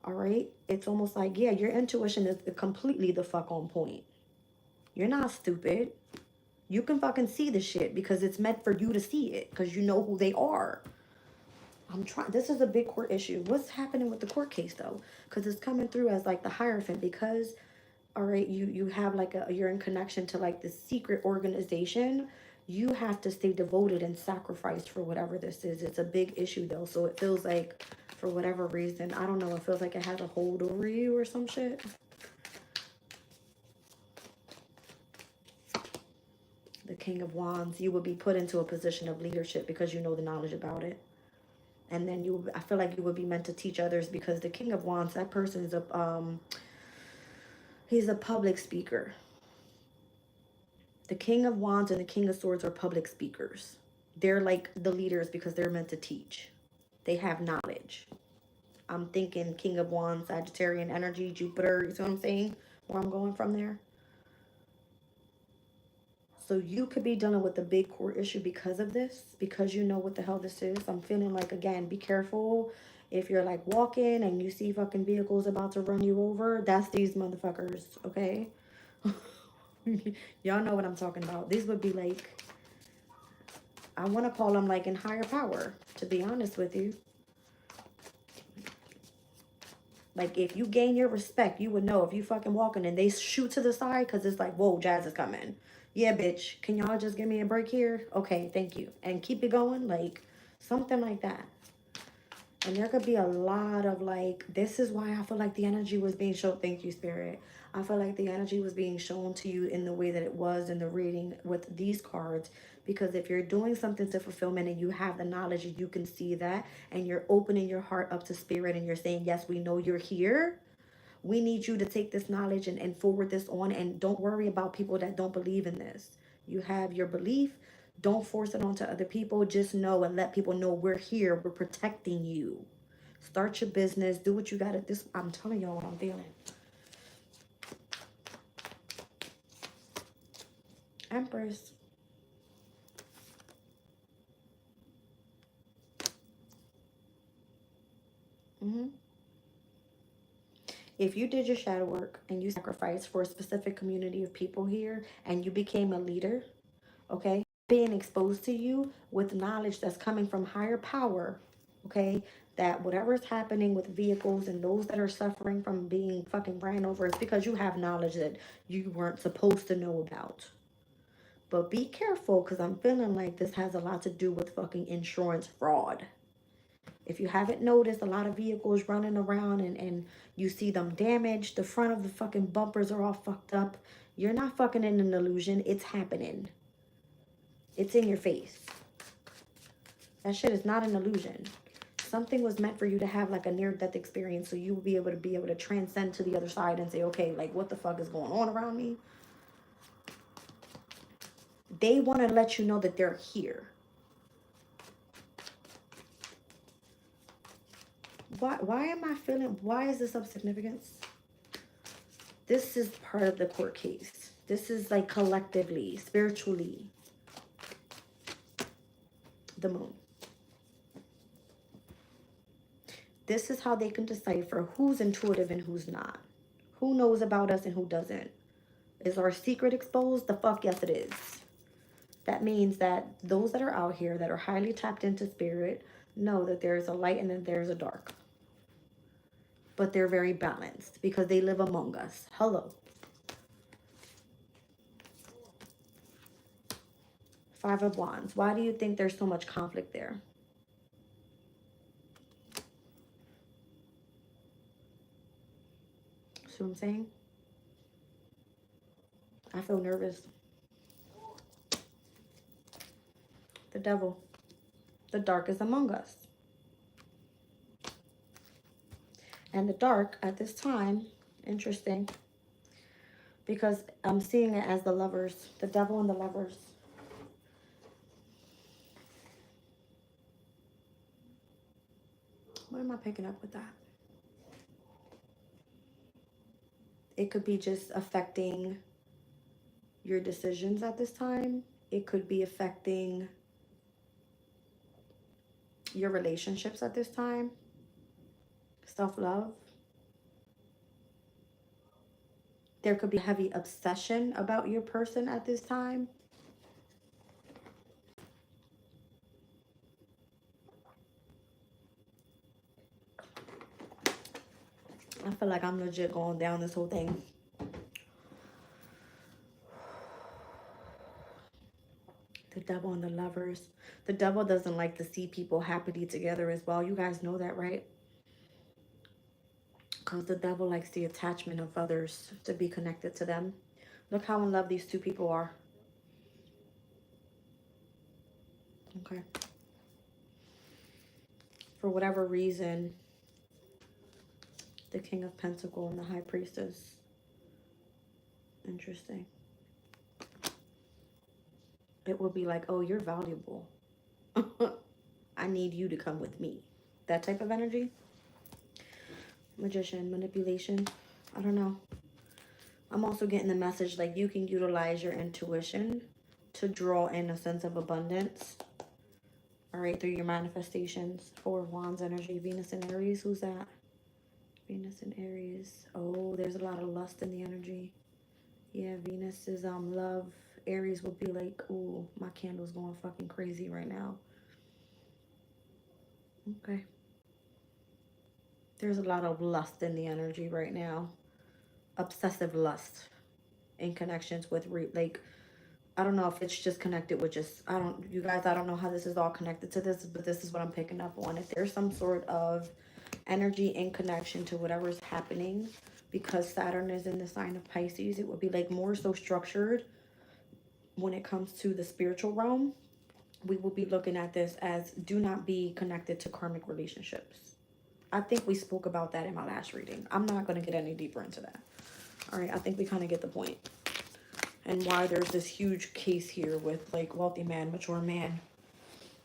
all right, it's almost like, yeah, your intuition is completely the fuck on point. You're not stupid. You can fucking see the shit because it's meant for you to see it because you know who they are. I'm trying. This is a big court issue. What's happening with the court case though? Because it's coming through as like the Hierophant, because all right, you have like you're in connection to like the secret organization. You have to stay devoted and sacrificed for whatever this is. It's a big issue though. So it feels like, for whatever reason, I don't know, it feels like it has a hold over you or some shit. The King of Wands, you will be put into a position of leadership because you know the knowledge about it. And then I feel like you would be meant to teach others, because the King of Wands, that person is he's a public speaker. The King of Wands and the King of Swords are public speakers. They're like the leaders because they're meant to teach. They have knowledge. I'm thinking King of Wands, Sagittarian energy, Jupiter, you see what I'm saying? Where I'm going from there. So you could be dealing with a big core issue because of this, because you know what the hell this is. I'm feeling like, again, be careful. If you're like walking and you see fucking vehicles about to run you over, that's these motherfuckers, okay? Y'all know what I'm talking about. These would be like, I want to call them like in higher power, to be honest with you. Like, if you gain your respect, you would know if you fucking walking and they shoot to the side, because it's like, whoa, Jazz is coming. Yeah, bitch, can y'all just give me a break here? Okay, thank you. And keep it going, like, something like that. And there could be a lot of, like, this is why I feel like the energy was being shown. Thank you, Spirit. I feel like the energy was being shown to you in the way that it was in the reading with these cards. Because if you're doing something to fulfillment and you have the knowledge and you can see that, and you're opening your heart up to Spirit and you're saying, yes, we know you're here. We need you to take this knowledge and forward this on. And don't worry about people that don't believe in this. You have your belief. Don't force it onto other people. Just know and let people know we're here. We're protecting you. Start your business. Do what you got to. I'm telling y'all what I'm feeling. Empress. If you did your shadow work and you sacrificed for a specific community of people here and you became a leader, okay, being exposed to you with knowledge that's coming from higher power, okay, that whatever is happening with vehicles and those that are suffering from being fucking ran over, it's because you have knowledge that you weren't supposed to know about. But be careful, because I'm feeling like this has a lot to do with fucking insurance fraud. If you haven't noticed, a lot of vehicles running around and you see them damaged. The front of the fucking bumpers are all fucked up. You're not fucking in an illusion. It's happening. It's in your face. That shit is not an illusion. Something was meant for you to have like a near-death experience, so you will be able to transcend to the other side and say, okay, like, what the fuck is going on around me? They want to let you know that they're here. Why am I feeling, why is this of significance? This is part of the court case. This is like collectively, spiritually, the moon. This is how they can decipher who's intuitive and who's not. Who knows about us and who doesn't. Is our secret exposed? The fuck yes it is. That means that those that are out here that are highly tapped into spirit know that there's a light and then there's a dark. But they're very balanced because they live among us. Hello. Five of Wands. Why do you think there's so much conflict there? See what I'm saying? I feel nervous. The devil. The dark is among us. And the dark at this time, interesting, because I'm seeing it as the lovers, the devil and the lovers. What am I picking up with that? It could be just affecting your decisions at this time. It could be affecting your relationships at this time. Self-love. There could be heavy obsession about your person at this time. I feel like I'm legit going down this whole thing. The Devil and the Lovers. The devil doesn't like to see people happily together as well. You guys know that, right? Because the devil likes the attachment of others to be connected to them. Look how in love these two people are. Okay. For whatever reason, the King of Pentacles and the High Priestess. Interesting. It will be like, oh, you're valuable. I need you to come with me. That type of energy. Magician, manipulation. I don't know. I'm also getting the message like you can utilize your intuition to draw in a sense of abundance. All right, through your manifestations. Four of Wands energy, Venus and Aries. Who's that? Venus and Aries. Oh, there's a lot of lust in the energy. Yeah, Venus is love. Aries would be like, ooh, my candle's going fucking crazy right now. Okay. There's a lot of lust in the energy right now. Obsessive lust in connections with like, I don't know if it's just connected with just, you guys, I don't know how this is all connected to this, but this is what I'm picking up on. If there's some sort of energy in connection to whatever's happening, because Saturn is in the sign of Pisces, it would be like more so structured when it comes to the spiritual realm. We will be looking at this as do not be connected to karmic relationships. I think we spoke about that in my last reading. I'm not going to get any deeper into that. All right, I think we kind of get the point. And why there's this huge case here with like wealthy man, mature man.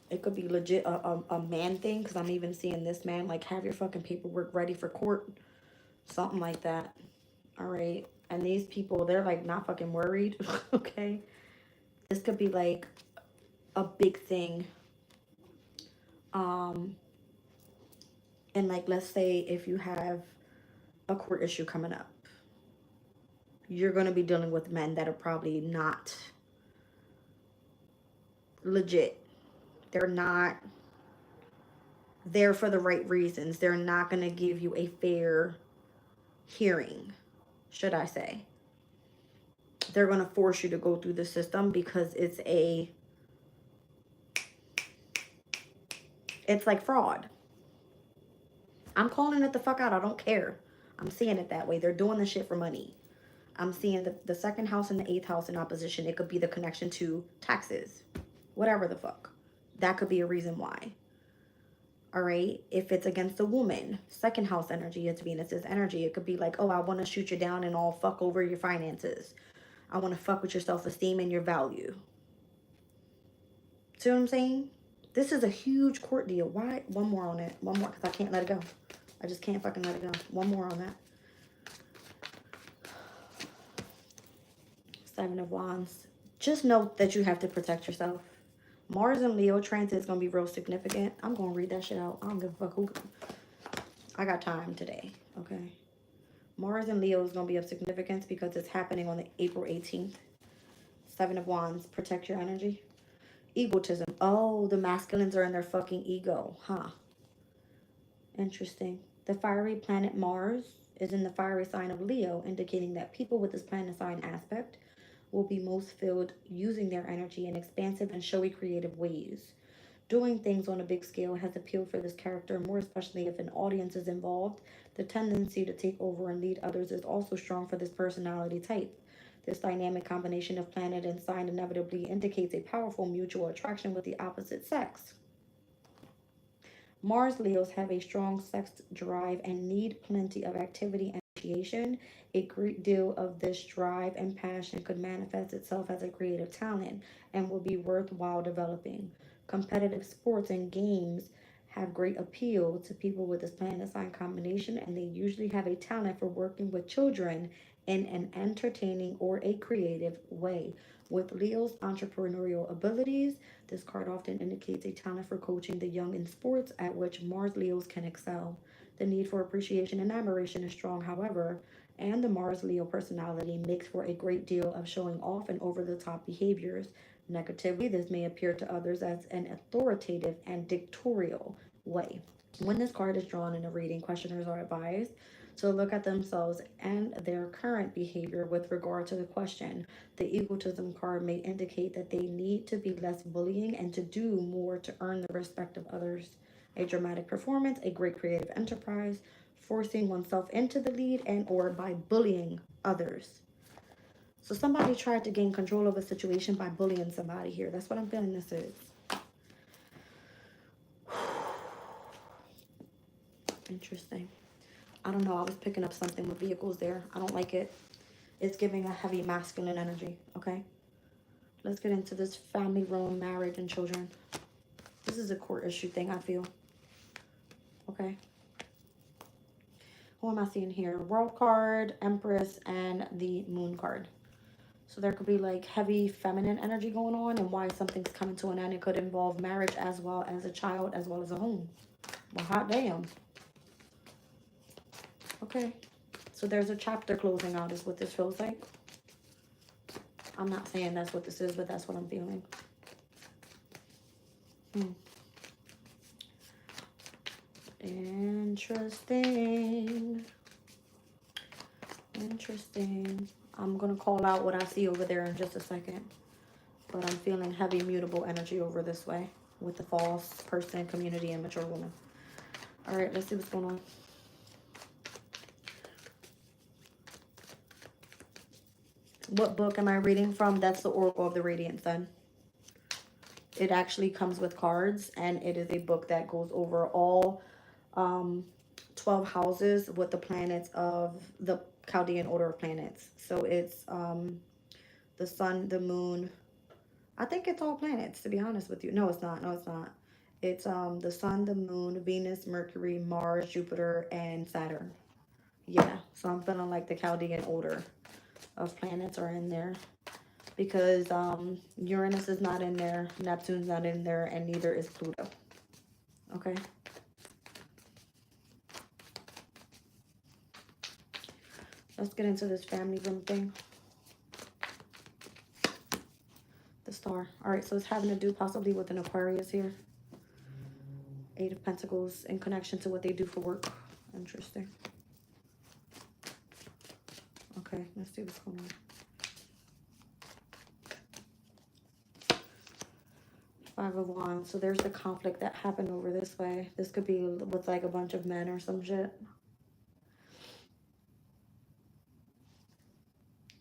It could be legit a man thing, because I'm even seeing this man like have your fucking paperwork ready for court. Something like that. All right. And these people, they're like not fucking worried. Okay. This could be like a big thing. And like, let's say if you have a court issue coming up, you're going to be dealing with men that are probably not legit. They're not there for the right reasons. They're not going to give you a fair hearing, should I say. They're going to force you to go through the system because it's like fraud. I'm calling it the fuck out. I don't care. I'm seeing it that way. They're doing the shit for money. I'm seeing the second house and the eighth house in opposition. It could be the connection to taxes. Whatever the fuck. That could be a reason why. All right. If it's against a woman, second house energy, it's Venus's energy. It could be like, oh, I want to shoot you down and all fuck over your finances. I want to fuck with your self-esteem and your value. See what I'm saying? This is a huge court deal. Why? One more on it. One more, because I can't let it go. I just can't fucking let it go. One more on that. Seven of Wands. Just note that you have to protect yourself. Mars and Leo transit is going to be real significant. I'm going to read that shit out. I don't give a fuck who. I got time today. Okay. Mars and Leo is going to be of significance because it's happening on the April 18th. Seven of Wands. Protect your energy. Egotism. Oh, the masculines are in their fucking ego. Huh. Interesting. The fiery planet Mars is in the fiery sign of Leo, indicating that people with this planet sign aspect will be most filled using their energy in expansive and showy creative ways. Doing things on a big scale has appealed for this character, more especially if an audience is involved. The tendency to take over and lead others is also strong for this personality type. This dynamic combination of planet and sign inevitably indicates a powerful mutual attraction with the opposite sex. Mars Leos have a strong sex drive and need plenty of activity and initiation. A great deal of this drive and passion could manifest itself as a creative talent and will be worthwhile developing. Competitive sports and games have great appeal to people with this planet sign combination, and they usually have a talent for working with children in an entertaining or a creative way. With Leo's entrepreneurial abilities, this card often indicates a talent for coaching the young in sports at which Mars Leos can excel. The need for appreciation and admiration is strong, however, and the Mars Leo personality makes for a great deal of showing off and over-the-top behaviors. Negatively, this may appear to others as an authoritative and dictatorial way. When this card is drawn in a reading, questioners are advised to look at themselves and their current behavior with regard to the question. The egotism card may indicate that they need to be less bullying and to do more to earn the respect of others. A dramatic performance, a great creative enterprise, forcing oneself into the lead and or by bullying others. So somebody tried to gain control of a situation by bullying somebody here. That's what I'm feeling this is. Interesting. I don't know. I was picking up something with vehicles there. I don't like it. It's giving a heavy masculine energy. Okay. Let's get into this family, room, marriage, and children. This is a court issue thing, I feel. Okay. Who am I seeing here? World card, Empress, and the Moon card. So there could be like heavy feminine energy going on, and why something's coming to an end. It could involve marriage as well as a child, as well as a home. Well, hot damn. Okay. So there's a chapter closing out is what this feels like. I'm not saying that's what this is, but that's what I'm feeling. Interesting. Interesting. I'm going to call out what I see over there in just a second. But I'm feeling heavy mutable energy over this way with the false person, community, and mature woman. All right, let's see what's going on. What book am I reading from? That's the Oracle of the Radiant Sun. It actually comes with cards, and it is a book that goes over all 12 houses with the planets of the Chaldean order of planets. So it's the sun, the moon. I think it's all planets, to be honest with you. No, it's not. No, it's not. It's the sun, the moon, Venus, Mercury, Mars, Jupiter, and Saturn. Yeah, so I'm feeling like the Chaldean order of planets are in there. Because Uranus is not in there, Neptune's not in there, and neither is Pluto. Okay. Let's get into this family room thing. The star. All right, so it's having to do possibly with an Aquarius here. 8 of Pentacles in connection to what they do for work. Interesting. Okay, let's see what's going on. 5 of Wands. So there's the conflict that happened over this way. This could be with like a bunch of men or some shit.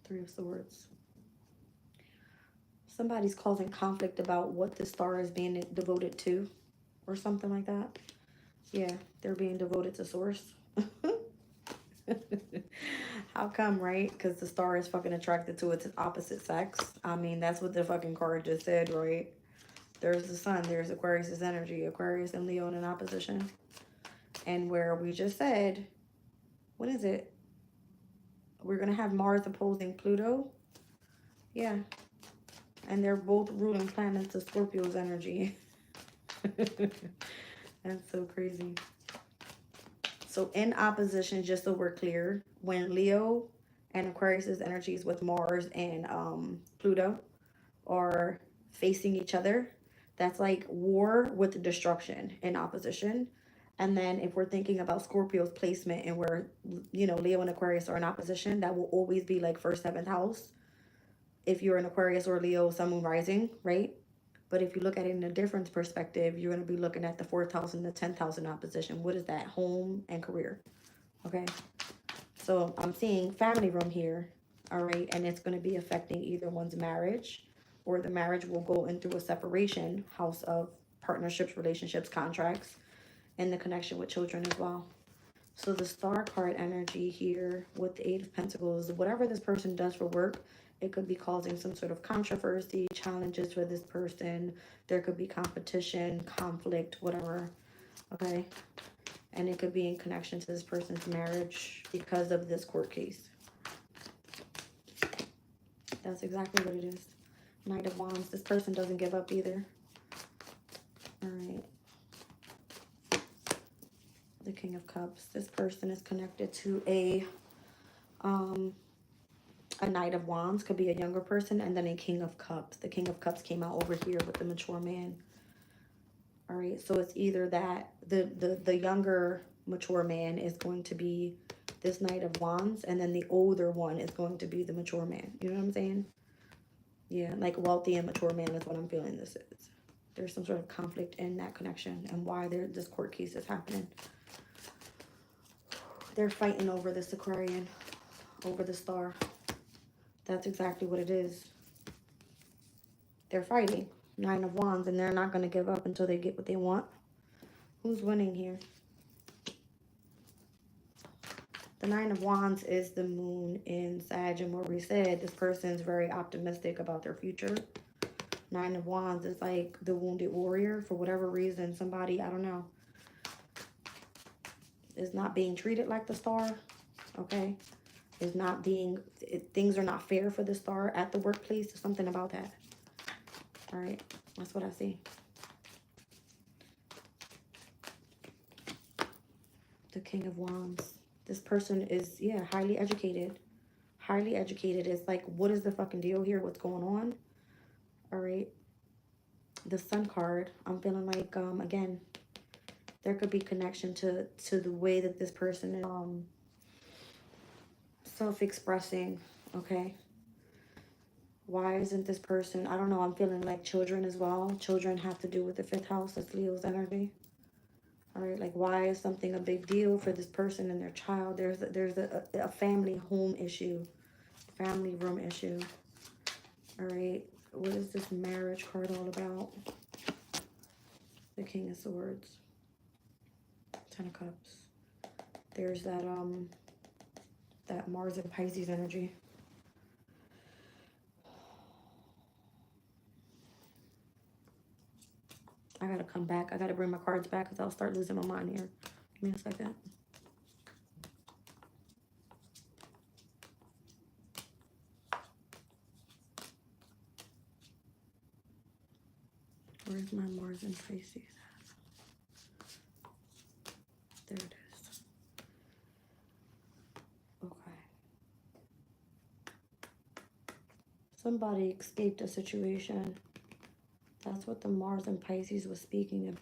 3 of Swords. Somebody's causing conflict about what the star is being devoted to or something like that. Yeah, they're being devoted to source. How come, right? Because the star is fucking attracted to its opposite sex. I mean, that's what the fucking card just said, right? There's the sun, there's Aquarius's energy, Aquarius and Leo in opposition. And where we just said, what is it? We're going to have Mars opposing Pluto. Yeah. And they're both ruling planets of Scorpio's energy. That's so crazy. So in opposition, just so we're clear, when Leo and Aquarius's energies with Mars and Pluto are facing each other, that's like war with destruction in opposition. And then if we're thinking about Scorpio's placement and where, you know, Leo and Aquarius are in opposition, that will always be like 1st, 7th house. If you're an Aquarius or Leo, Sun, Moon, Rising, right? But if you look at it in a different perspective, you're going to be looking at the 4th house and the 10th house in opposition. What is that? Home and career. Okay. So I'm seeing family room here. All right. And it's going to be affecting either one's marriage, or the marriage will go into a separation, house of partnerships, relationships, contracts, and the connection with children as well. So the star card energy here with the 8 of Pentacles, whatever this person does for work, it could be causing some sort of controversy, challenges for this person. There could be competition, conflict, whatever. Okay. And it could be in connection to this person's marriage because of this court case. That's exactly what it is. Knight of Wands. This person doesn't give up either. All right. The King of Cups. This person is connected to a Knight of Wands, could be a younger person, and then a King of Cups. The King of Cups came out over here with the mature man. All right, so it's either that the younger mature man is going to be this Knight of Wands, and then the older one is going to be the mature man. You know what I'm saying? Yeah, like wealthy and mature man is what I'm feeling this is. There's some sort of conflict in that connection and why this court case is happening. They're fighting over this Aquarian, over the star. That's exactly what it is. They're fighting. Nine of Wands, and they're not going to give up until they get what they want. Who's winning here? The Nine of Wands is the moon in Sag, and what we said, this person's very optimistic about their future. Nine of Wands is like the wounded warrior. For whatever reason, somebody, I don't know, is not being treated like the star, okay? Is not being, things are not fair for the star at the workplace. There's something about that. All right, that's what I see. The King of Wands. This person is, yeah, highly educated. Highly educated. It's like, what is the fucking deal here? What's going on? All right. The Sun card. I'm feeling like, again, there could be connection to the way that this person is self-expressing, okay? Why isn't this person, I don't know, I'm feeling like children as well. Children have to do with the 5th house. That's Leo's energy. All right, like why is something a big deal for this person and their child? There's a family home issue, family room issue. All right, what is this marriage card all about? The King of Swords, 10 of Cups. There's that that Mars and Pisces energy. I gotta come back. I gotta bring my cards back because I'll start losing my mind here. Give me a second. Where's my Mars and Pisces at? There it is. Okay. Somebody escaped a situation. That's what the Mars and Pisces was speaking of.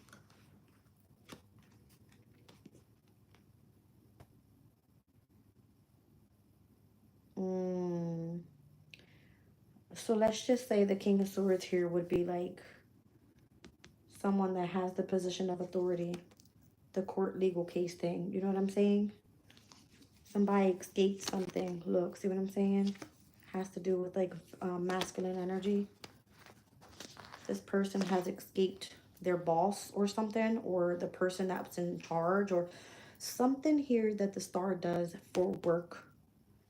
So let's just say the King of Swords here would be like someone that has the position of authority, the court legal case thing. You know what I'm saying? Somebody escaped something. Look, see what I'm saying? Has to do with like masculine energy. This person has escaped their boss or something, or the person that's in charge, or something here that the star does for work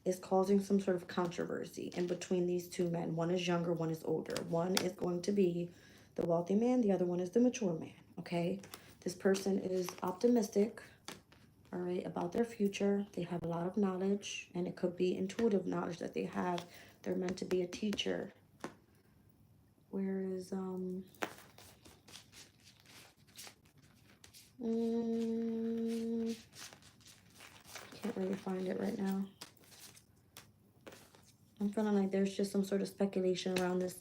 is causing some sort of controversy in between these two men. One is younger, one is older. One is going to be the wealthy man, the other one is the mature man, okay? This person is optimistic, all right, about their future. They have a lot of knowledge, and it could be intuitive knowledge that they have. They're meant to be a teacher. Where is, can't really find it right now. I'm feeling like there's just some sort of speculation around this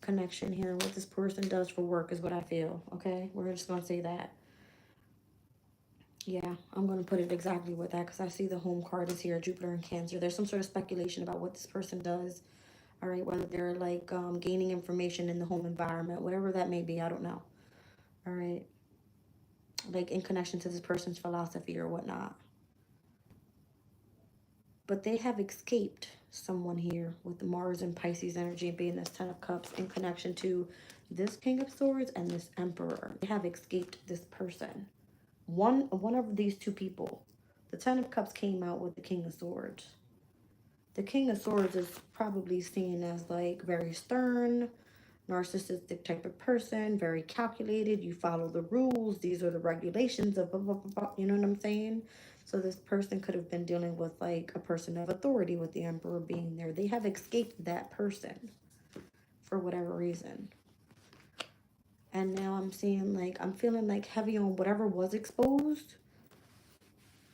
connection here. What this person does for work is what I feel, okay? We're just going to say that. Yeah, I'm going to put it exactly with that because I see the home card is here, Jupiter and Cancer. There's some sort of speculation about what this person does. All right, whether they're like gaining information in the home environment, whatever that may be, I don't know. All right, like in connection to this person's philosophy or whatnot. But they have escaped someone here with the Mars and Pisces energy being this 10 of Cups in connection to this King of Swords and this Emperor. They have escaped this person. One of these two people. The 10 of Cups came out with the King of Swords. The King of Swords is probably seen as like very stern, narcissistic type of person, very calculated. You follow the rules. These are the regulations of blah, blah, blah, blah, you know what I'm saying? So this person could have been dealing with like a person of authority with the Emperor being there. They have escaped that person for whatever reason. And now I'm seeing like, I'm feeling like heavy on whatever was exposed.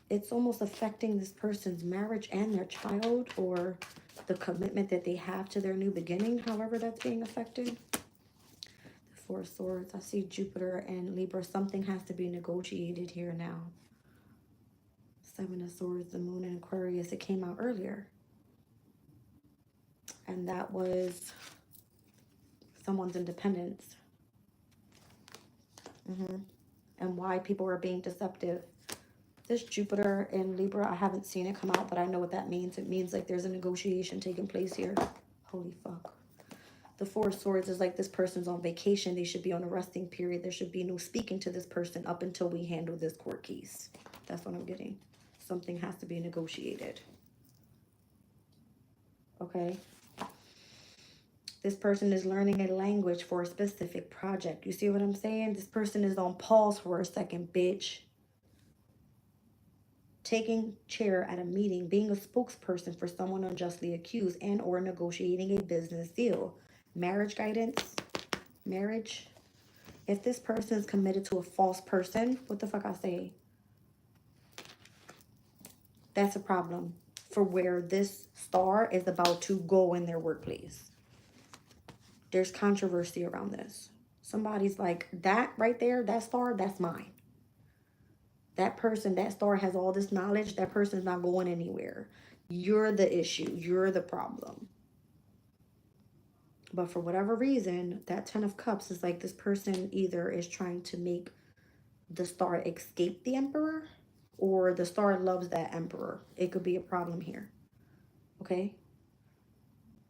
It's almost affecting this person's marriage and their child, or the commitment that they have to their new beginning, however that's being affected. The Four of Swords. I see Jupiter and Libra. Something has to be negotiated here now. Seven of Swords, the Moon in Aquarius. It came out earlier. And that was someone's independence. And why people are being deceptive. This Jupiter in Libra, I haven't seen it come out, but I know what that means. It means like there's a negotiation taking place here. Holy fuck. The Four of Swords is like this person's on vacation. They should be on a resting period. There should be no speaking to this person up until we handle this court case. That's what I'm getting. Something has to be negotiated. Okay. This person is learning a language for a specific project. You see what I'm saying? This person is on pause for a second, bitch. Taking chair at a meeting, being a spokesperson for someone unjustly accused, and or negotiating a business deal. Marriage guidance. Marriage. If this person is committed to a false person, what the fuck I say? That's a problem for where this star is about to go in their workplace. There's controversy around this. Somebody's like, that right there, that star, that's mine. That person, that star has all this knowledge. That person's not going anywhere. You're the issue. You're the problem. But for whatever reason, that Ten of Cups is like this person either is trying to make the star escape the Emperor, or the star loves that Emperor. It could be a problem here. Okay?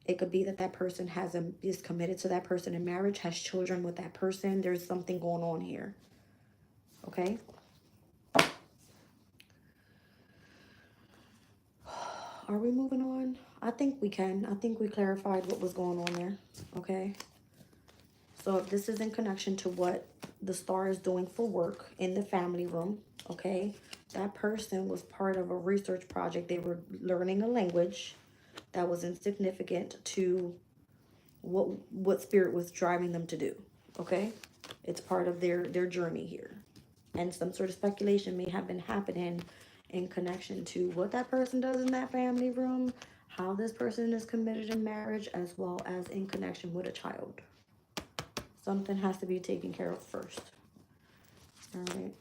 It could be that that person is committed to that person in marriage, has children with that person. There's something going on here. Okay? Are we moving on? I think we can. I think we clarified what was going on there. Okay? So if this is in connection to what the star is doing for work in the family room, okay? That person was part of a research project. They were learning a language that was insignificant to what spirit was driving them to do, okay? It's part of their journey here. And some sort of speculation may have been happening in connection to what that person does in that family room, how this person is committed in marriage, as well as in connection with a child. Something has to be taken care of first. All right.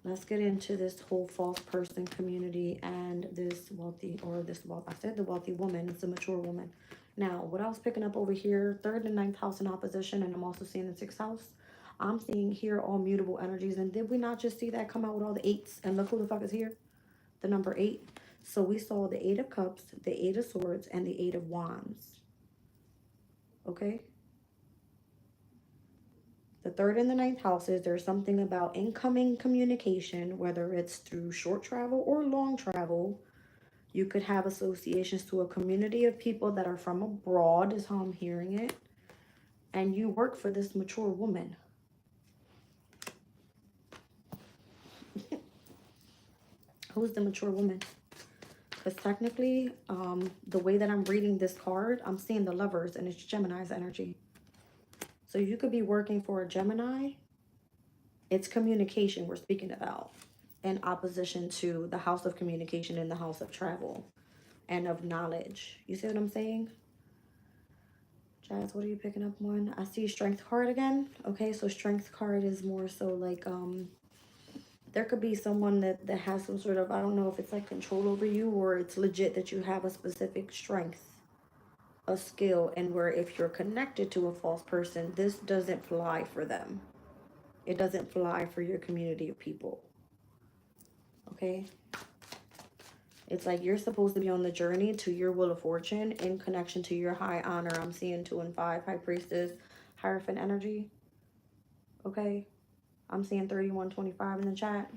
Let's get into this whole false person community and this wealthy, I said the wealthy woman. It's a mature woman. Now, what I was picking up over here, 3rd and 9th house in opposition, and I'm also seeing the 6th house. I'm seeing here all mutable energies. And did we not just see that come out with all the 8s? And look who the fuck is here. The number 8. So we saw the 8 of Cups, the 8 of Swords, and the 8 of Wands. Okay? The 3rd and the 9th houses, there's something about incoming communication, whether it's through short travel or long travel. You could have associations to a community of people that are from abroad, is how I'm hearing it. And you work for this mature woman. Who's the mature woman? Because technically, the way that I'm reading this card, I'm seeing the Lovers, and it's Gemini's energy. So you could be working for a Gemini. It's communication we're speaking about, in opposition to the house of communication and the house of travel and of knowledge. You see what I'm saying? Jazz, what are you picking up on? I see Strength card again. Okay, so Strength card is more so like, there could be someone that has some sort of, I don't know if it's like control over you, or it's legit that you have a specific strength, a skill, and where if you're connected to a false person, this doesn't fly for them. It doesn't fly for your community of people. Okay? It's like you're supposed to be on the journey to your wheel of fortune in connection to your high honor. I'm seeing 2 and 5, High Priestess, Hierophant energy. Okay? I'm seeing 3125 in the chat.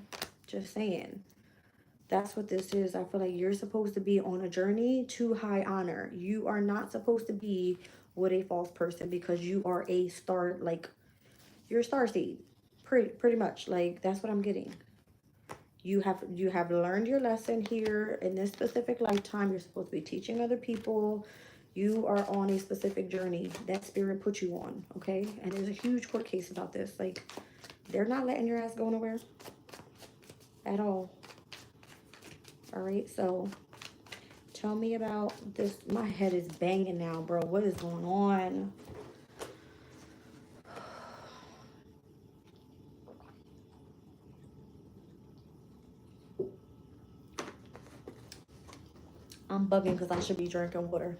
Just saying. That's what this is. I feel like you're supposed to be on a journey to high honor. You are not supposed to be with a false person, because you are a star, like, you're a star seed. Pretty much. Like, that's what I'm getting. You have learned your lesson here in this specific lifetime. You're supposed to be teaching other people. You are on a specific journey that spirit put you on, okay? And there's a huge court case about this. Like, they're not letting your ass go nowhere at all. All right, so tell me about this. My head is banging now, bro. What is going on? I'm bugging because I should be drinking water.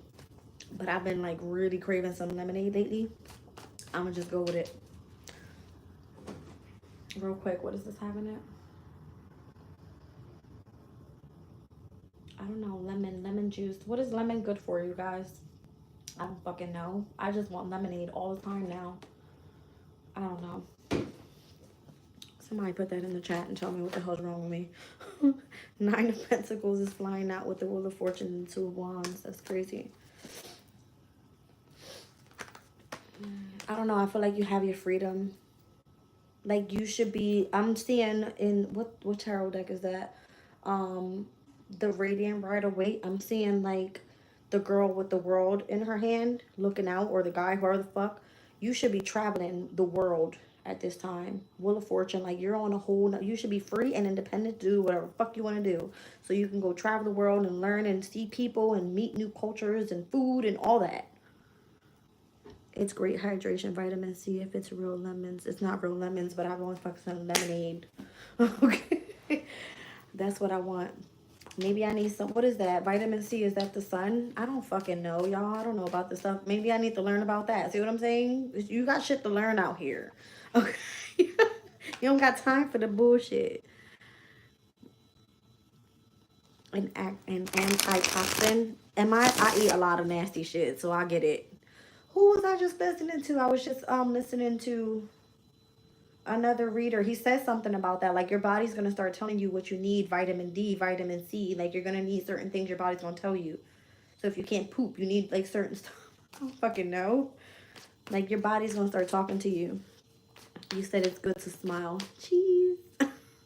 But I've been like really craving some lemonade lately. I'm gonna just go with it. Real quick, what does this have in it? I don't know, lemon juice. What is lemon good for, you guys? I don't fucking know. I just want lemonade all the time now. I don't know. Somebody put that in the chat and tell me what the hell's wrong with me. Nine of Pentacles is flying out with the Wheel of Fortune and Two of Wands. That's crazy. I don't know. I feel like you have your freedom. Like you should be. I'm seeing in what tarot deck is that? The Radiant Rider Waite. I'm seeing like the girl with the world in her hand looking out, or the guy, whoever the fuck. You should be traveling the world at this time. Wheel of Fortune, like you're on a whole, you should be free and independent to do whatever the fuck you want to do. So you can go travel the world and learn and see people and meet new cultures and food and all that. It's great hydration, vitamin C. If it's real lemons, it's not real lemons, but I've only fucking on lemonade. Okay, that's what I want. Maybe I need some, what is that? Vitamin C, is that the sun? I don't fucking know, y'all. I don't know about this stuff. Maybe I need to learn about that. See what I'm saying? You got shit to learn out here. Okay. You don't got time for the bullshit. And antitoxin. I eat a lot of nasty shit, so I get it. Who was I just listening to? I was just listening to another reader. He says something about that, like your body's gonna start telling you what you need, vitamin D, vitamin C, like you're gonna need certain things your body's gonna tell you. So if you can't poop, you need like certain stuff. I don't fucking know. Like your body's gonna start talking to you. You said it's good to smile. Cheese.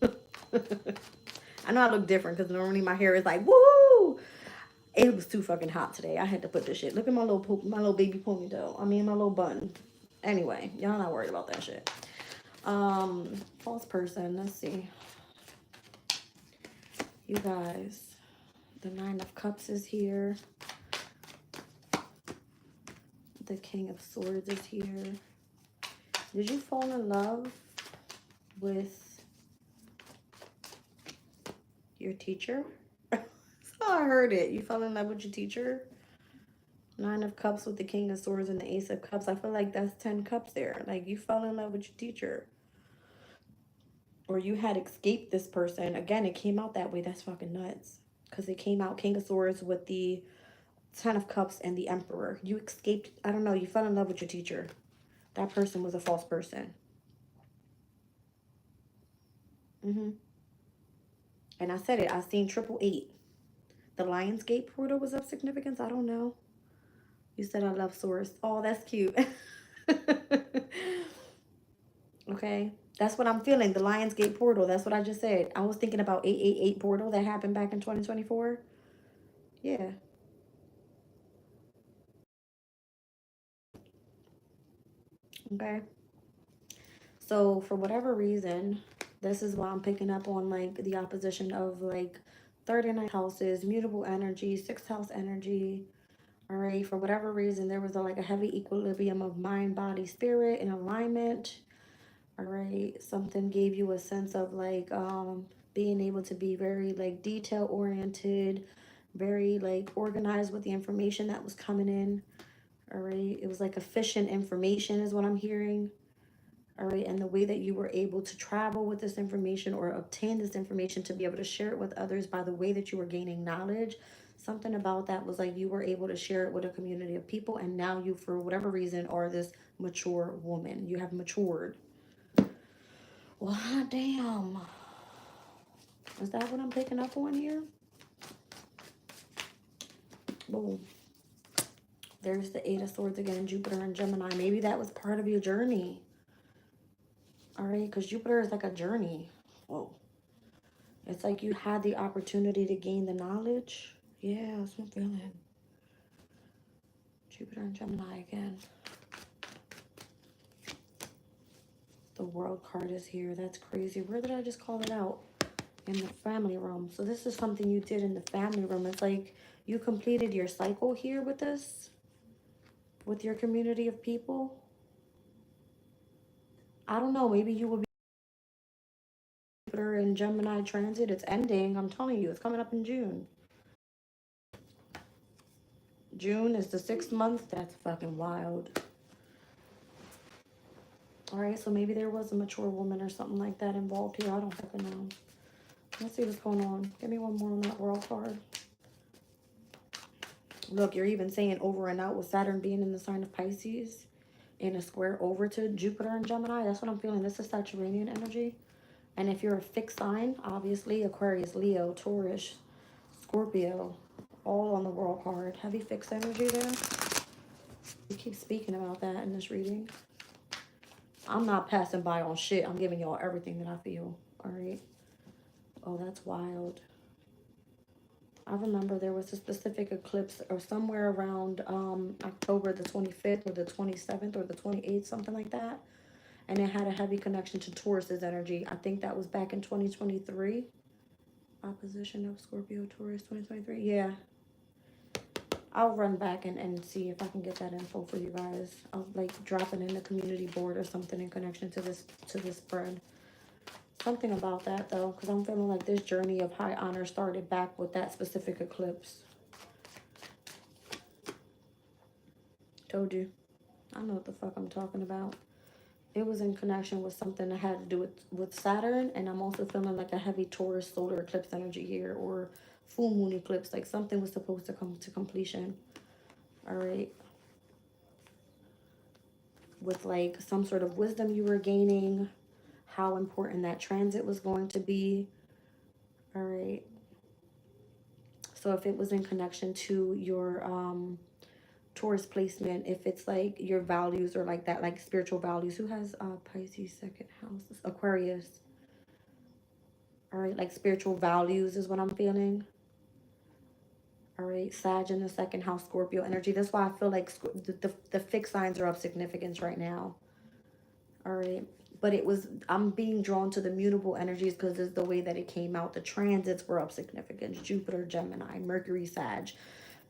I know I look different because normally my hair is like woo. It was too fucking hot today. I had to put this shit. Look at my little baby ponytail. I mean my little bun. Anyway, y'all not worried about that shit. False person. Let's see. You guys, the Nine of Cups is here. The King of Swords is here. Did you fall in love with your teacher? So I heard it. You fell in love with your teacher? Nine of Cups with the King of Swords and the Ace of Cups. I feel like that's 10 cups there. Like you fell in love with your teacher. Or you had escaped this person. Again, it came out that way. That's fucking nuts. Because it came out King of Swords with the 10 of Cups and the Emperor. You escaped. I don't know. You fell in love with your teacher. That person was a false person. And I said it. I seen 888. The Lionsgate portal was of significance. I don't know. You said I love Source. Oh, that's cute. Okay. That's what I'm feeling. The Lionsgate portal. That's what I just said. I was thinking about 888 portal that happened back in 2024. Yeah. Okay. So for whatever reason, this is why I'm picking up on like the opposition of like 39 houses, mutable energy, 6th house energy. All right. For whatever reason, there was like a heavy equilibrium of mind, body, spirit in alignment. All right. Something gave you a sense of like being able to be very like detail oriented, very like organized with the information that was coming in. All right. It was like efficient information is what I'm hearing. All right. And the way that you were able to travel with this information or obtain this information to be able to share it with others by the way that you were gaining knowledge. Something about that was like you were able to share it with a community of people. And now you, for whatever reason, are this mature woman. You have matured. Well, hot damn. Is that what I'm picking up on here? Boom. There's the 8 of Swords again, Jupiter and Gemini. Maybe that was part of your journey. All right, because Jupiter is like a journey. Whoa. It's like you had the opportunity to gain the knowledge. Yeah, that's what I'm feeling. Jupiter and Gemini again. The World card is here. That's crazy. Where did I just call it out? In the family room. So this is something you did in the family room. It's like you completed your cycle here with this. With your community of people. I don't know. Maybe you will be Jupiter and Gemini transit. It's ending. I'm telling you. It's coming up in June. June is the 6th month. That's fucking wild. All right, so maybe there was a mature woman or something like that involved here. I don't fucking know. Let's see what's going on. Give me one more on that world card. Look, you're even saying over and out with Saturn being in the sign of Pisces in a square over to Jupiter and Gemini. That's what I'm feeling. This is Saturnian energy. And if you're a fixed sign, obviously Aquarius, Leo, Taurus, Scorpio, all on the world card. Heavy fixed energy there. We keep speaking about that in this reading. I'm not passing by on shit. I'm giving y'all everything that I feel. All right. Oh, that's wild. I remember there was a specific eclipse or somewhere around October the 25th or the 27th or the 28th, something like that. And it had a heavy connection to Taurus's energy. I think that was back in 2023. Opposition of Scorpio, Taurus, 2023. Yeah. I'll run back and see if I can get that info for you guys. I'll like drop it in the community board or something in connection to this spread. Something about that though, because I'm feeling like this journey of high honor started back with that specific eclipse. Told you. I know what the fuck I'm talking about. It was in connection with something that had to do with Saturn, and I'm also feeling like a heavy Taurus solar eclipse energy here, or full moon eclipse, like something was supposed to come to completion. All right. With like some sort of wisdom you were gaining, how important that transit was going to be. All right. So if it was in connection to your Taurus placement, if it's like your values or like that, like spiritual values. Who has Pisces second house? Aquarius. All right, like spiritual values is what I'm feeling. All right, Sag in the second house, Scorpio energy. That's why I feel like the fixed signs are of significance right now. All right, but I'm being drawn to the mutable energies because it's the way that it came out. The transits were of significance. Jupiter, Gemini, Mercury, Sag.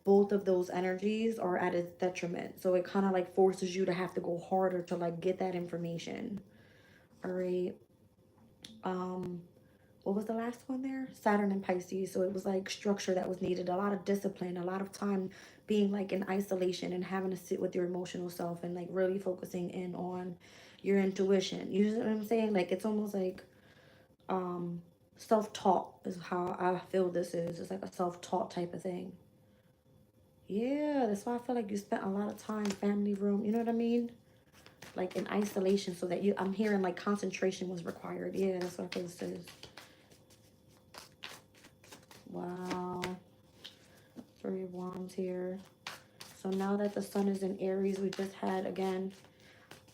Both of those energies are at its detriment. So it kind of like forces you to have to go harder to like get that information. All right. What was the last one there? Saturn and Pisces. So it was like structure that was needed, a lot of discipline, a lot of time being like in isolation and having to sit with your emotional self and like really focusing in on your intuition. You know what I'm saying? Like it's almost like self-taught is how I feel this is. It's like a self-taught type of thing. Yeah, that's why I feel like you spent a lot of time, family room, you know what I mean? Like in isolation so that I'm hearing like concentration was required. Yeah, that's what I feel this is. Wow. 3 of Wands here. So now that the sun is in Aries, we just had, again,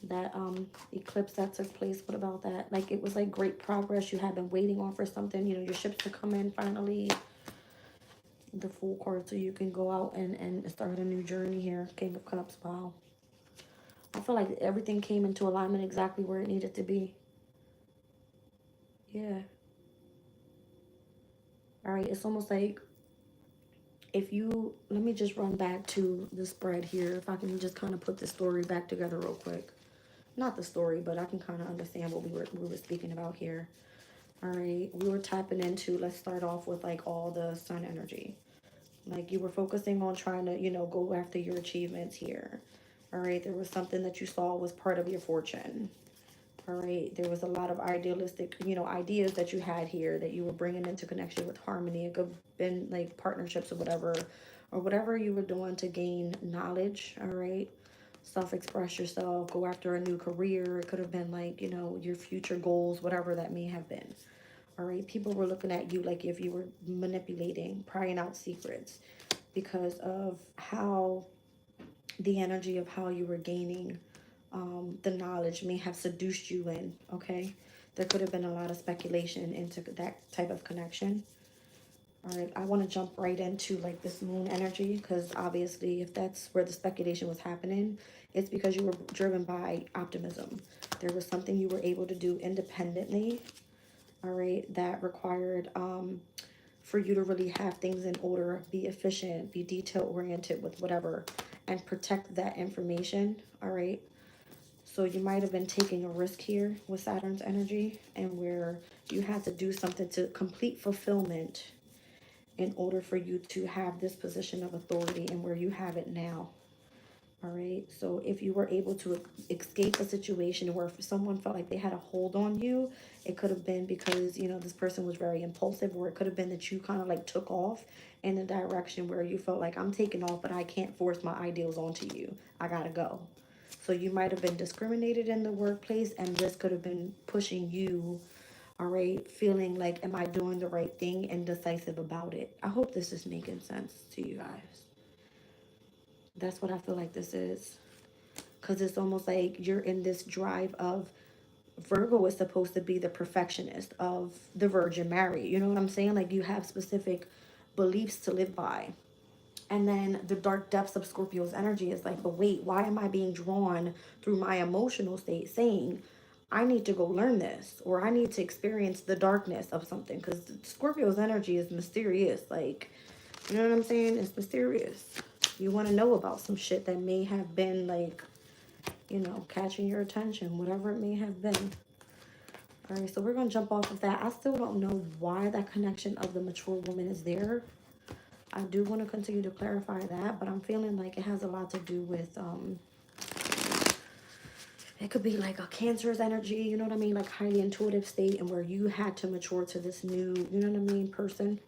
that eclipse that took place. What about that? Like, it was like great progress. You had been waiting on for something, you know, your ships to come in finally. The Fool card, so you can go out and start a new journey here. King of Cups. Wow. I feel like everything came into alignment exactly where it needed to be. Yeah. All right. It's almost like if you, let me just run back to the spread here. If I can just kind of put the story back together real quick. Not the story, but I can kind of understand what we were speaking about here. All right. We were tapping into, let's start off with like all the sun energy. Like you were focusing on trying to, you know, go after your achievements here. All right. There was something that you saw was part of your fortune. All right. There was a lot of idealistic, you know, ideas that you had here that you were bringing into connection with harmony. It could have been like partnerships or whatever you were doing to gain knowledge. All right. Self-express yourself, go after a new career. It could have been like, you know, your future goals, whatever that may have been. All right. People were looking at you like if you were manipulating, prying out secrets because of how the energy of how you were gaining the knowledge may have seduced you in. Okay. There could have been a lot of speculation into that type of connection. All right. I want to jump right into like this moon energy because obviously if that's where the speculation was happening, it's because you were driven by optimism. There was something you were able to do independently. All right, that required for you to really have things in order, be efficient, be detail oriented with whatever, and protect that information. All right. So you might have been taking a risk here with Saturn's energy, and where you had to do something to complete fulfillment in order for you to have this position of authority and where you have it now. All right. So if you were able to escape a situation where someone felt like they had a hold on you, it could have been because, you know, this person was very impulsive, or it could have been that you kind of like took off in a direction where you felt like, I'm taking off, but I can't force my ideals onto you. I got to go. So you might have been discriminated in the workplace, and this could have been pushing you, all right, feeling like, am I doing the right thing, and decisive about it. I hope this is making sense to you guys. That's what I feel like this is. Because it's almost like you're in this drive of, Virgo is supposed to be the perfectionist of the Virgin Mary. You know what I'm saying? Like, you have specific beliefs to live by. And then the dark depths of Scorpio's energy is like, but wait, why am I being drawn through my emotional state saying, I need to go learn this, or I need to experience the darkness of something? Because Scorpio's energy is mysterious. Like, you know what I'm saying? It's mysterious. You want to know about some shit that may have been like, you know, catching your attention, whatever it may have been. All right, so we're going to jump off of that. I still don't know why that connection of the mature woman is there. I do want to continue to clarify that, but I'm feeling like it has a lot to do with, it could be like a Cancer's energy, you know what I mean? Like highly intuitive state, and where you had to mature to this new, you know what I mean, person.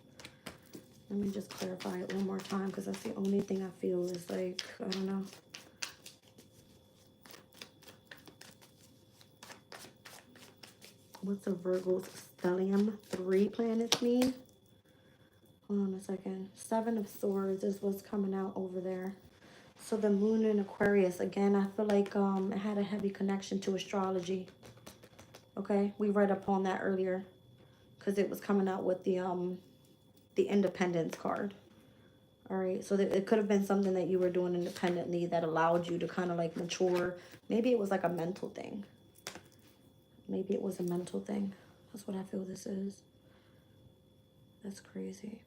Let me just clarify it one more time, because that's the only thing I feel is like, I don't know. What's a Virgo's stellium 3 planets mean? Hold on a second. 7 of Swords is what's coming out over there. So the moon in Aquarius, again, I feel like it had a heavy connection to astrology. Okay, we read up on that earlier, because it was coming out with the Independence card. All right, so it could have been something that you were doing independently that allowed you to kind of like mature. Maybe it was like a mental thing. Maybe it was a mental thing. That's what I feel this is. That's crazy.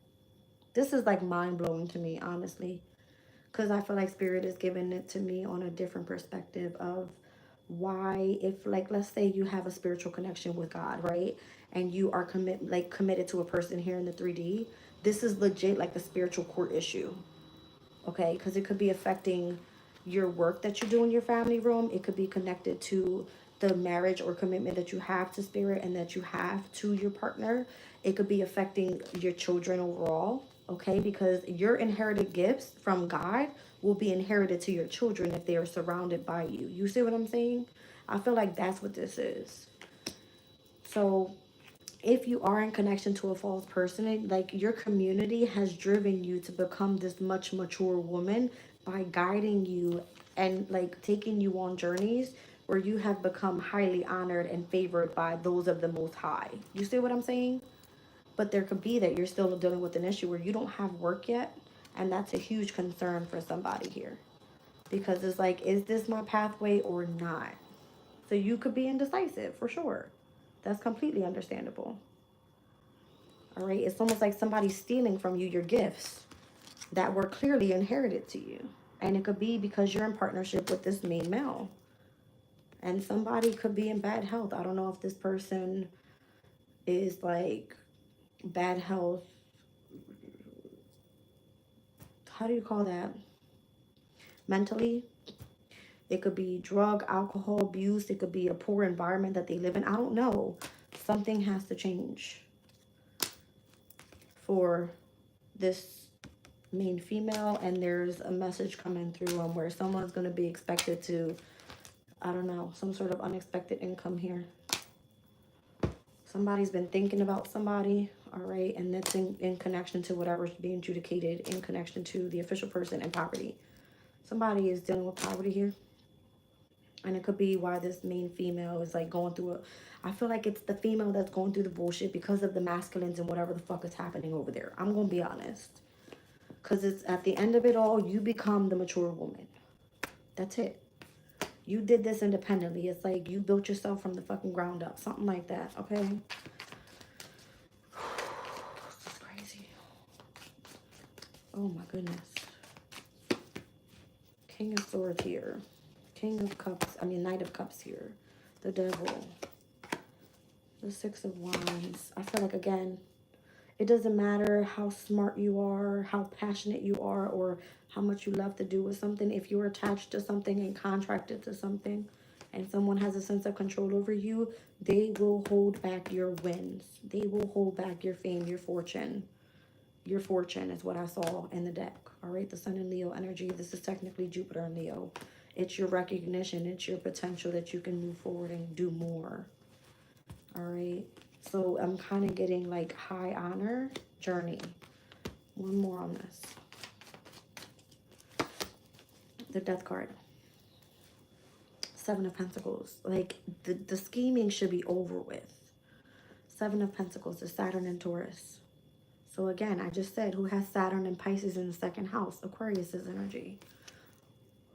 This is like mind-blowing to me, honestly. Because I feel like Spirit is giving it to me on a different perspective of why, if like, let's say you have a spiritual connection with God, right? And you are committed to a person here in the 3D. This is legit like a spiritual court issue. Okay, because it could be affecting your work that you do in your family room. It could be connected to the marriage or commitment that you have to Spirit and that you have to your partner. It could be affecting your children overall, okay? Because your inherited gifts from God will be inherited to your children if they are surrounded by you. You see what I'm saying? I feel like that's what this is. So if you are in connection to a false person, like your community has driven you to become this much mature woman by guiding you and like taking you on journeys where you have become highly honored and favored by those of the Most High. You see what I'm saying? But there could be that you're still dealing with an issue where you don't have work yet, and that's a huge concern for somebody here, because it's like, is this my pathway or not? So you could be indecisive for sure. That's completely understandable. All right, it's almost like somebody's stealing from you your gifts that were clearly inherited to you. And it could be because you're in partnership with this main male. And somebody could be in bad health. I don't know if this person is like bad health. How do you call that? Mentally. It could be drug, alcohol abuse. It could be a poor environment that they live in. I don't know. Something has to change for this main female, and there's a message coming through them where someone's going to be expected to, I don't know, some sort of unexpected income here. Somebody's been thinking about somebody, all right, and that's in connection to whatever's being adjudicated in connection to the official person and poverty. Somebody is dealing with poverty here. And it could be why this main female is like going through I feel like it's the female that's going through the bullshit because of the masculines and whatever the fuck is happening over there. I'm going to be honest. Because it's at the end of it all, you become the mature woman. That's it. You did this independently. It's like you built yourself from the fucking ground up. Something like that, okay? This is crazy. Oh my goodness. King of Swords here. King of Cups. I mean, Knight of Cups here. The Devil. The Six of Wands. I feel like, again, It doesn't matter how smart you are, how passionate you are, or how much you love to do with something. If you're attached to something and contracted to something, and someone has a sense of control over you, they will hold back your wins. They will hold back your fame, your fortune. Your fortune is what I saw in the deck. All right, the Sun and Leo energy. This is technically Jupiter and Leo. It's your recognition. It's your potential that you can move forward and do more. All right. So I'm kind of getting like high honor journey. One more on this. The Death card. Seven of Pentacles. Like the scheming should be over with. Seven of Pentacles is Saturn and Taurus. So again, I just said who has Saturn and Pisces in the second house? Aquarius's energy.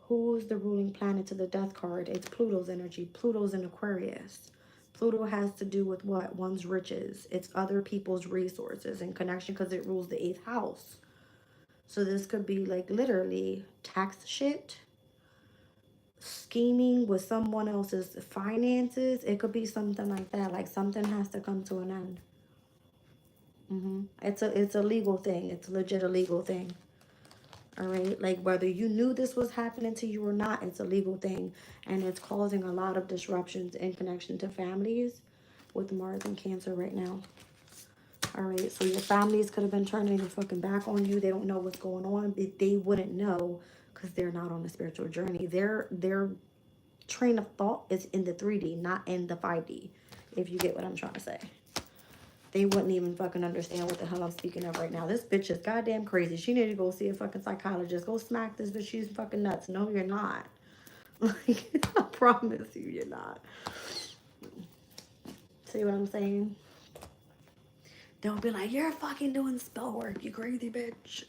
Who's the ruling planet to the Death card? It's Pluto's energy. Pluto's in Aquarius. Pluto has to do with what? One's riches. It's other people's resources and connection because it rules the 8th house. So this could be like literally tax shit, scheming with someone else's finances. It could be something like that. Like something has to come to an end. It's a legal thing. It's legit a legal thing. All right, like whether you knew this was happening to you or not, it's a legal thing, and it's causing a lot of disruptions in connection to families with Mars and Cancer right now. All right, so your families could have been turning their fucking back on you. They don't know what's going on, but they wouldn't know because they're not on a spiritual journey. Their train of thought is in the 3D, not in the 5D, if you get what I'm trying to say. They wouldn't even fucking understand what the hell I'm speaking of right now. This bitch is goddamn crazy. She need to go see a fucking psychologist. Go smack this bitch. She's fucking nuts. No, you're not. Like, I promise you, you're not. See what I'm saying? They'll be like, you're fucking doing spell work, you crazy bitch.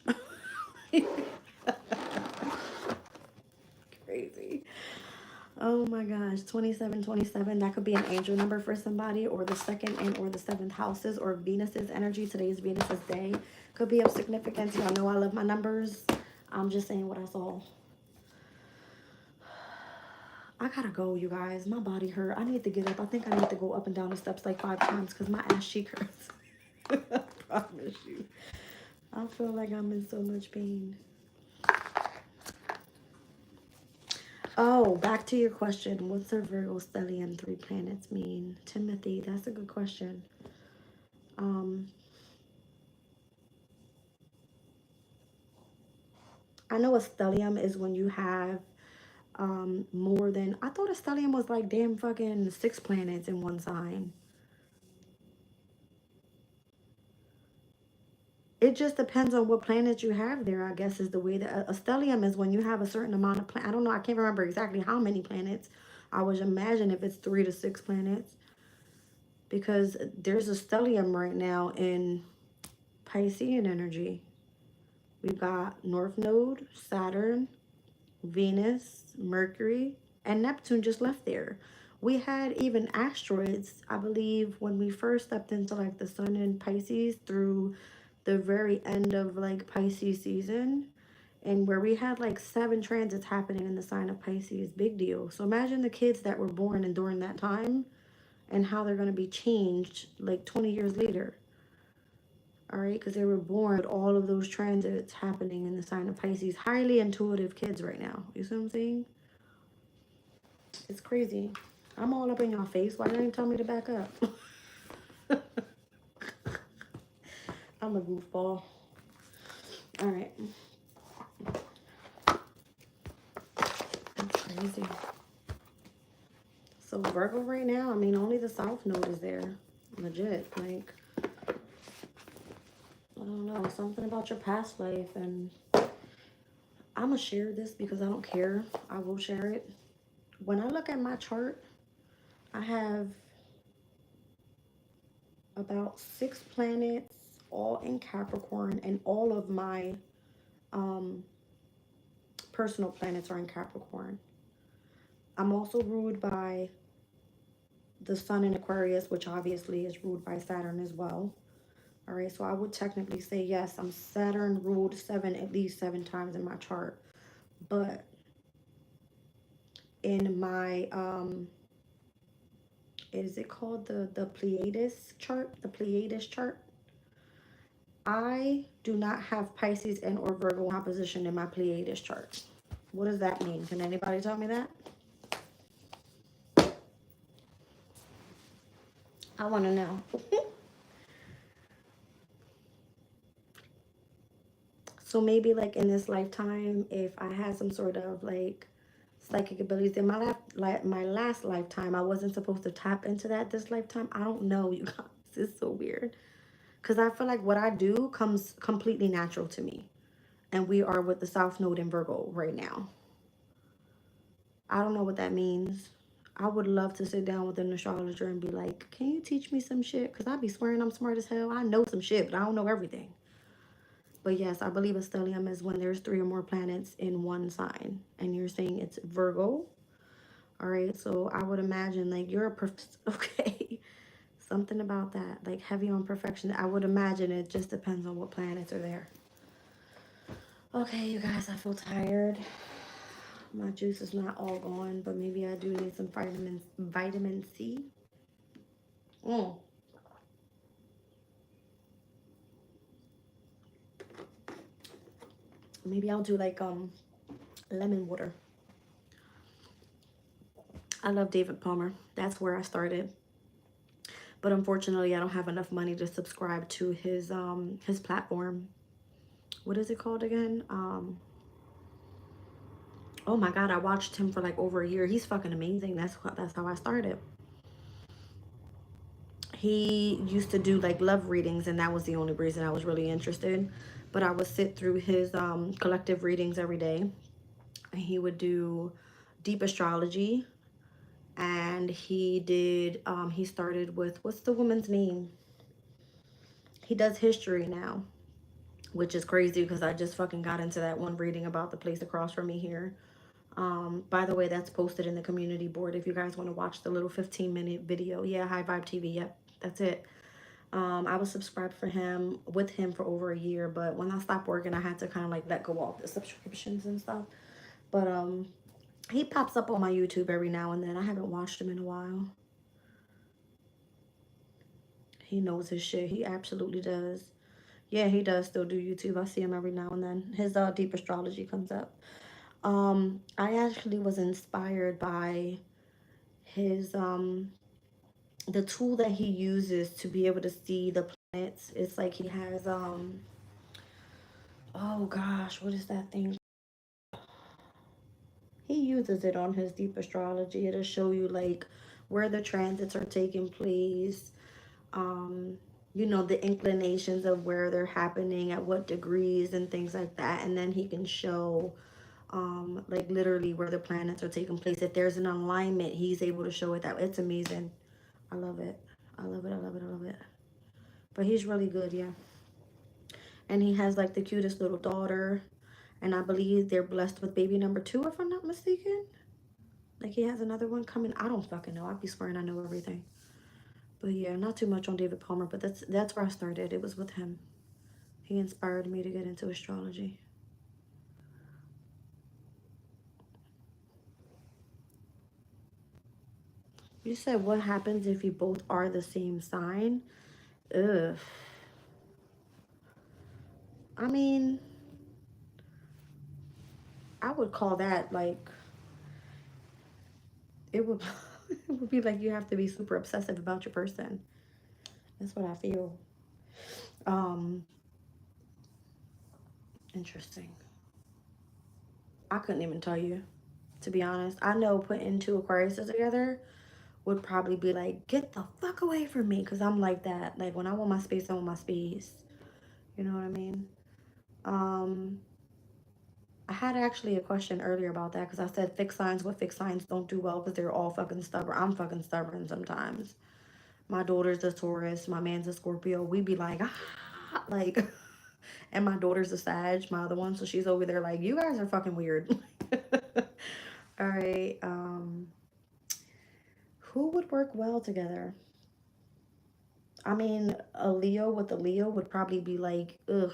Crazy. Oh my gosh, 2727. That could be an angel number for somebody, or the second and or the 7th houses, or Venus's energy. Today's Venus's day. Could be of significance. Y'all know I love my numbers. I'm just saying what I saw. I gotta go, you guys. My body hurt. I need to get up. I think I need to go up and down the steps like 5 times because my ass cheek hurts. I promise you. I feel like I'm in so much pain. Oh, back to your question. What's the Virgo stellium 3 planets mean? Timothy, that's a good question. I know a stellium is when you have more than, I thought a stellium was like damn fucking 6 planets in one sign. It just depends on what planet you have there, I guess, is the way that a stellium is when you have a certain amount of I don't know, I can't remember exactly how many planets. I would imagine if it's 3 to 6 planets, because there's a stellium right now in Piscean energy. We've got North Node, Saturn, Venus, Mercury, and Neptune just left there. We had even asteroids, I believe, when we first stepped into like the sun in Pisces through the very end of like Pisces season, and where we had like 7 transits happening in the sign of Pisces. Big deal. So imagine the kids that were born and during that time and how they're going to be changed like 20 years later. All right, because they were born with all of those transits happening in the sign of Pisces. Highly intuitive kids right now. You see what I'm saying? It's crazy. I'm all up in your face. Why didn't you tell me to back up? I'm a goofball. All right. That's crazy. So Virgo right now, I mean, only the South Node is there. Legit. Like, I don't know. Something about your past life. And I'm going to share this because I don't care. I will share it. When I look at my chart, I have about 6 planets all in Capricorn, and all of my personal planets are in Capricorn. I'm also ruled by the sun in Aquarius, which obviously is ruled by Saturn as well. All right, so I would technically say yes, I'm Saturn ruled at least 7 times in my chart. But in my is it called the Pleiades chart? The Pleiades chart. I do not have Pisces and or Virgo composition in my Pleiades chart. What does that mean? Can anybody tell me that? I want to know. So maybe like in this lifetime, if I had some sort of like psychic abilities in my last lifetime, I wasn't supposed to tap into that this lifetime. I don't know, you guys. It's so weird. Because I feel like what I do comes completely natural to me. And we are with the South Node in Virgo right now. I don't know what that means. I would love to sit down with an astrologer and be like, can you teach me some shit? Because I be swearing I'm smart as hell. I know some shit, but I don't know everything. But yes, I believe a stellium is when there's 3 or more planets in one sign. And you're saying it's Virgo. All right, so I would imagine like you're a okay. Something about that, like heavy on perfection. I would imagine it just depends on what planets are there. Okay, you guys, I feel tired. My juice is not all gone, but maybe I do need some vitamin C. Mm. Maybe I'll do like lemon water. I love David Palmer. That's where I started. But unfortunately, I don't have enough money to subscribe to his platform. What is it called again? Oh my God, I watched him for like over a year. He's fucking amazing. That's how I started. He used to do like love readings, and that was the only reason I was really interested. But I would sit through his collective readings every day. And he would do deep astrology, and he started with, what's the woman's name? He does history now, which is crazy because I just fucking got into that one reading about the place across from me here. By the way, that's posted in the community board if you guys want to watch the little 15-minute video. Yeah, High Vibe TV. Yep, that's it. I was subscribed with him for over a year, but when I stopped working, I had to kind of like let go of the subscriptions and stuff. But he pops up on my YouTube every now and then. I haven't watched him in a while. He knows his shit. He absolutely does. Yeah, he does still do YouTube. I see him every now and then. His deep astrology comes up. I actually was inspired by his the tool that he uses to be able to see the planets. It's like he has oh gosh, what is that thing? He uses it on his deep astrology. It'll show you like where the transits are taking place, um, you know, the inclinations of where they're happening, at what degrees and things like that. And then he can show like literally where the planets are taking place. If there's an alignment, he's able to show it that way. It's amazing. I love it. I love it. I love it. I love it. But he's really good, yeah. And he has like the cutest little daughter. And I believe they're blessed with baby number 2, if I'm not mistaken. Like he has another one coming. I don't fucking know. I'd be swearing I know everything. But yeah, not too much on David Palmer, but that's where I started. It was with him. He inspired me to get into astrology. You said what happens if you both are the same sign? Ugh. I mean, I would call that like it would it would be like you have to be super obsessive about your person. That's what I feel. Um, Interesting. I couldn't even tell you, to be honest. I know putting 2 Aquariuses together would probably be like, get the fuck away from me, because I'm like that. Like when I want my space, I want my space. You know what I mean? Um, I had actually a question earlier about that because I said fixed signs, what fixed signs don't do well because they're all fucking stubborn. I'm fucking stubborn sometimes. My daughter's a Taurus, my man's a Scorpio. We be like, ah, like, and my daughter's a Sag, my other one, so she's over there like, you guys are fucking weird. All right. Who would work well together? I mean, a Leo with a Leo would probably be like, ugh,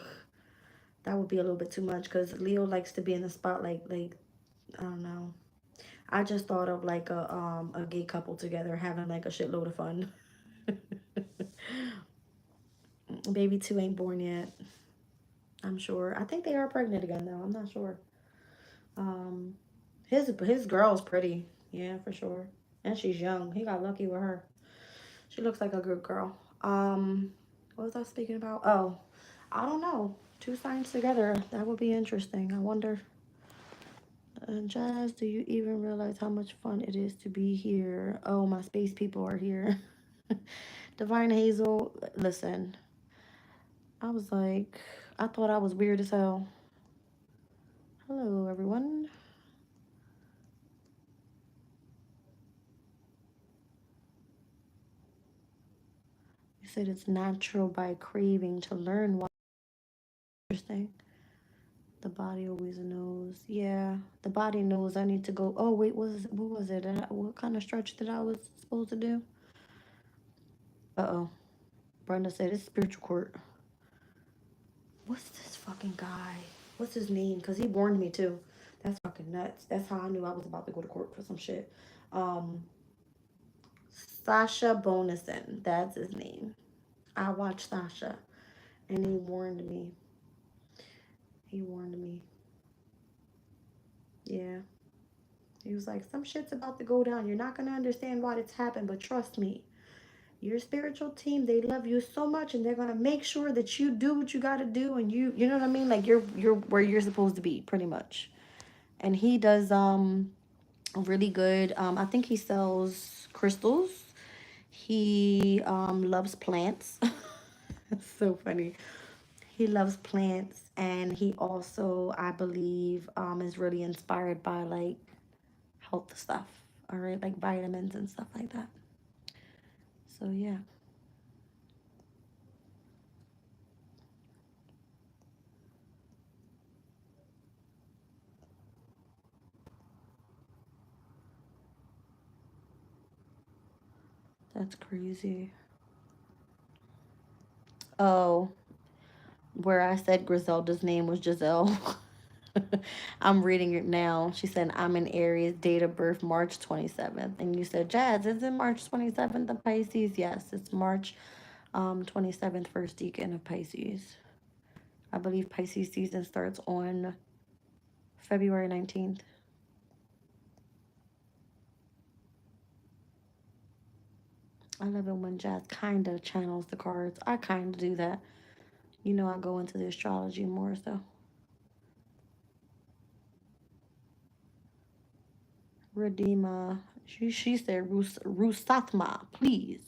that would be a little bit too much because Leo likes to be in the spotlight. Like, I don't know. I just thought of like a gay couple together having like a shitload of fun. Baby 2 ain't born yet. I'm sure. I think they are pregnant again though. I'm not sure. Um, his girl's pretty. Yeah, for sure. And she's young. He got lucky with her. She looks like a good girl. What was I speaking about? Oh, I don't know. Two signs together. That would be interesting. I wonder. Jazz, do you even realize how much fun it is to be here? Oh, my space people are here. Divine Hazel, listen. I was like, I thought I was weird as hell. Hello, everyone. You said it's natural by craving to learn what interesting. The body always knows. Yeah, the body knows I need to go. Oh, wait, what was it? What kind of stretch that I was supposed to do? Uh-oh. Brenda said it's spiritual court. What's this fucking guy? What's his name? Because he warned me too. That's fucking nuts. That's how I knew I was about to go to court for some shit. Um, Sasha Bonison. That's his name. I watched Sasha and he warned me. He warned me. Yeah. He was like, some shit's about to go down. You're not going to understand why it's happened, but trust me. Your spiritual team, they love you so much and they're going to make sure that you do what you got to do and you know what I mean? Like you're where you're supposed to be, pretty much. And he does really good. I think he sells crystals. He loves plants. It's so funny. He loves plants and he also, I believe, is really inspired by like health stuff. All right, like vitamins and stuff like that. So yeah, that's crazy. Oh, where I said Griselda's name was Giselle. I'm reading it now. She said, I'm in Aries, date of birth March 27th. And you said, Jazz, is it March 27th of Pisces? Yes, it's March 27th, first decan of Pisces. I believe Pisces season starts on February 19th. I love it when Jazz kind of channels the cards. I kind of do that. You know, I go into the astrology more, so. Redeema. She said Rusatma, please.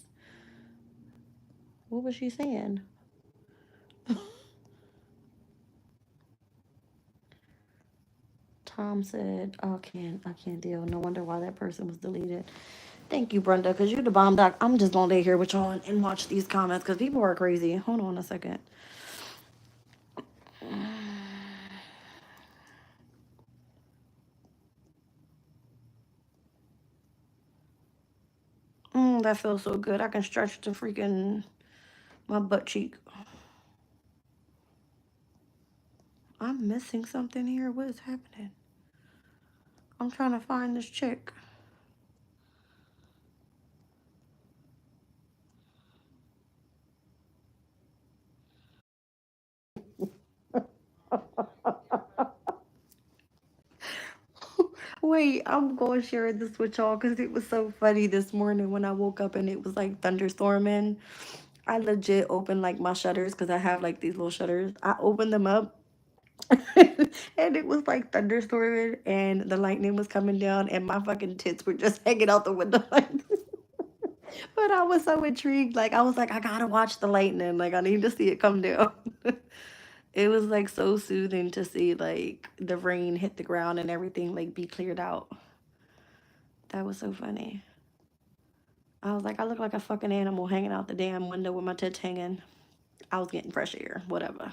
What was she saying? Tom said, oh, I can't deal. No wonder why that person was deleted. Thank you, Brenda, because you're the bomb doc. I'm just gonna lay here with y'all and watch these comments because people are crazy. Hold on a second. That feels so good. I can stretch to freaking my butt cheek. I'm missing something here. What is happening? I'm trying to find this chick. Wait, I'm going to share this with y'all because it was so funny this morning when I woke up and it was like thunderstorming. I legit opened like my shutters because I have like these little shutters. I opened them up and it was like thunderstorming and the lightning was coming down and my fucking tits were just hanging out the window like this. But I was so intrigued. Like I was like, I gotta watch the lightning. Like I need to see it come down. It was like so soothing to see like the rain hit the ground and everything like be cleared out. That was so funny. I was like, I look like a fucking animal hanging out the damn window with my tits hanging. I was getting fresh air, whatever.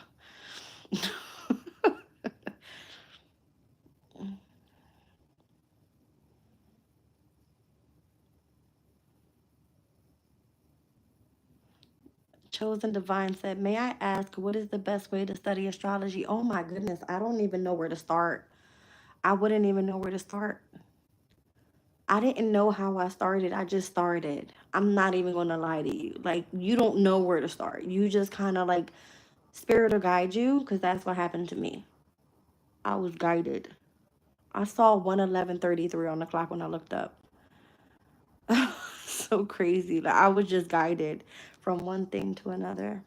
Chosen Divine said, may I ask, what is the best way to study astrology? Oh my goodness, I don't even know where to start. I wouldn't even know where to start. I didn't know how I started. I just started. I'm not even going to lie to you. Like, you don't know where to start. You just kind of like, spirit will guide you, because that's what happened to me. I was guided. I saw 1:11:33 on the clock when I looked up. So crazy. Like, I was just guided from one thing to another.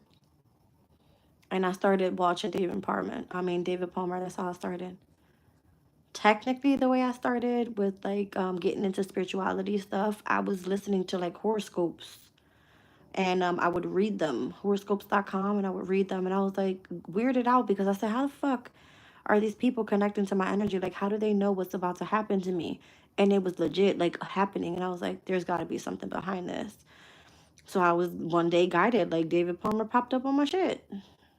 And I started watching David Palmer. That's how I started. Technically, the way I started with like getting into spirituality stuff, I was listening to like horoscopes, and I would read them, horoscopes.com, and I would read them, and I was like weirded out because I said, how the fuck are these people connecting to my energy? Like, how do they know what's about to happen to me? And it was legit like happening, and I was like, there's got to be something behind this. So I was one day guided, like David Palmer popped up on my shit.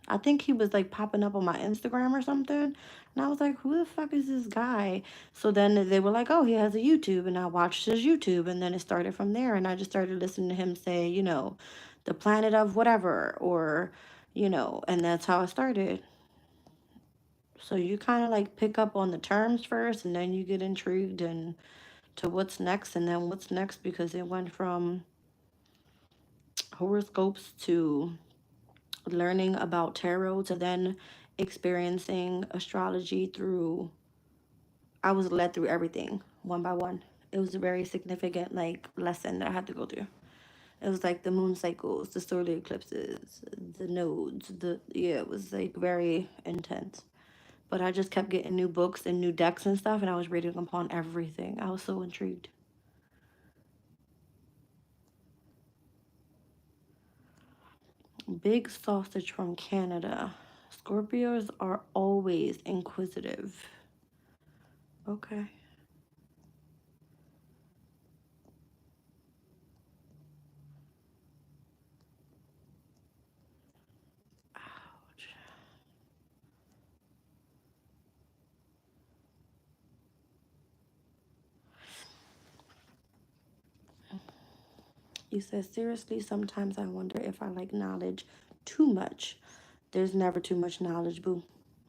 I think he was like popping up on my Instagram or something. And I was like, who the fuck is this guy? So then they were like, oh, he has a YouTube. And I watched his YouTube. And then it started from there. And I just started listening to him say, the planet of whatever. And that's how I started. So you kind of like pick up on the terms first. And then you get intrigued and to what's next. And then what's next, because it went from horoscopes to learning about tarot to then experiencing astrology through, I was led through everything one by one. It was a very significant like lesson that I had to go through. It was like the moon cycles, the solar eclipses, the nodes, it was like very intense. But I just kept getting new books and new decks and stuff, and I was reading upon everything. I was so intrigued. Big sausage from Canada. Scorpios are always inquisitive. Okay. Ouch. You said, seriously, sometimes I wonder if I like knowledge too much. There's never too much knowledge, boo.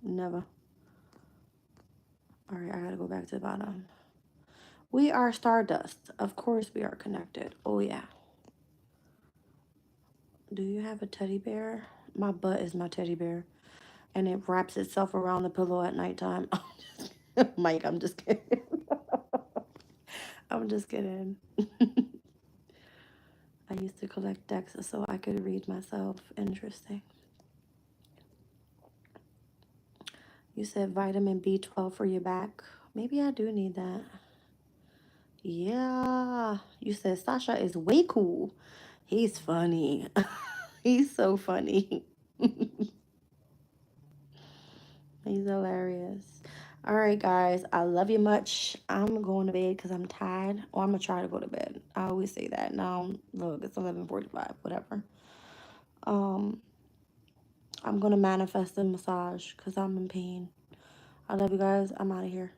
Never. All right, I gotta go back to the bottom. We are stardust. Of course, we are connected. Oh, yeah. Do you have a teddy bear? My butt is my teddy bear, and it wraps itself around the pillow at nighttime. Mike, I'm just kidding. I'm just kidding. I used to collect decks so I could read myself. Interesting. You said vitamin B12 for your back. Maybe I do need that. Yeah. You said Sasha is way cool. He's funny. He's so funny. He's hilarious. All right, guys. I love you much. I'm going to bed because I'm tired. Or I'm going to try to go to bed. I always say that. Now, look, it's 11:45. Whatever. Um, I'm going to manifest a massage because I'm in pain. I love you guys. I'm out of here.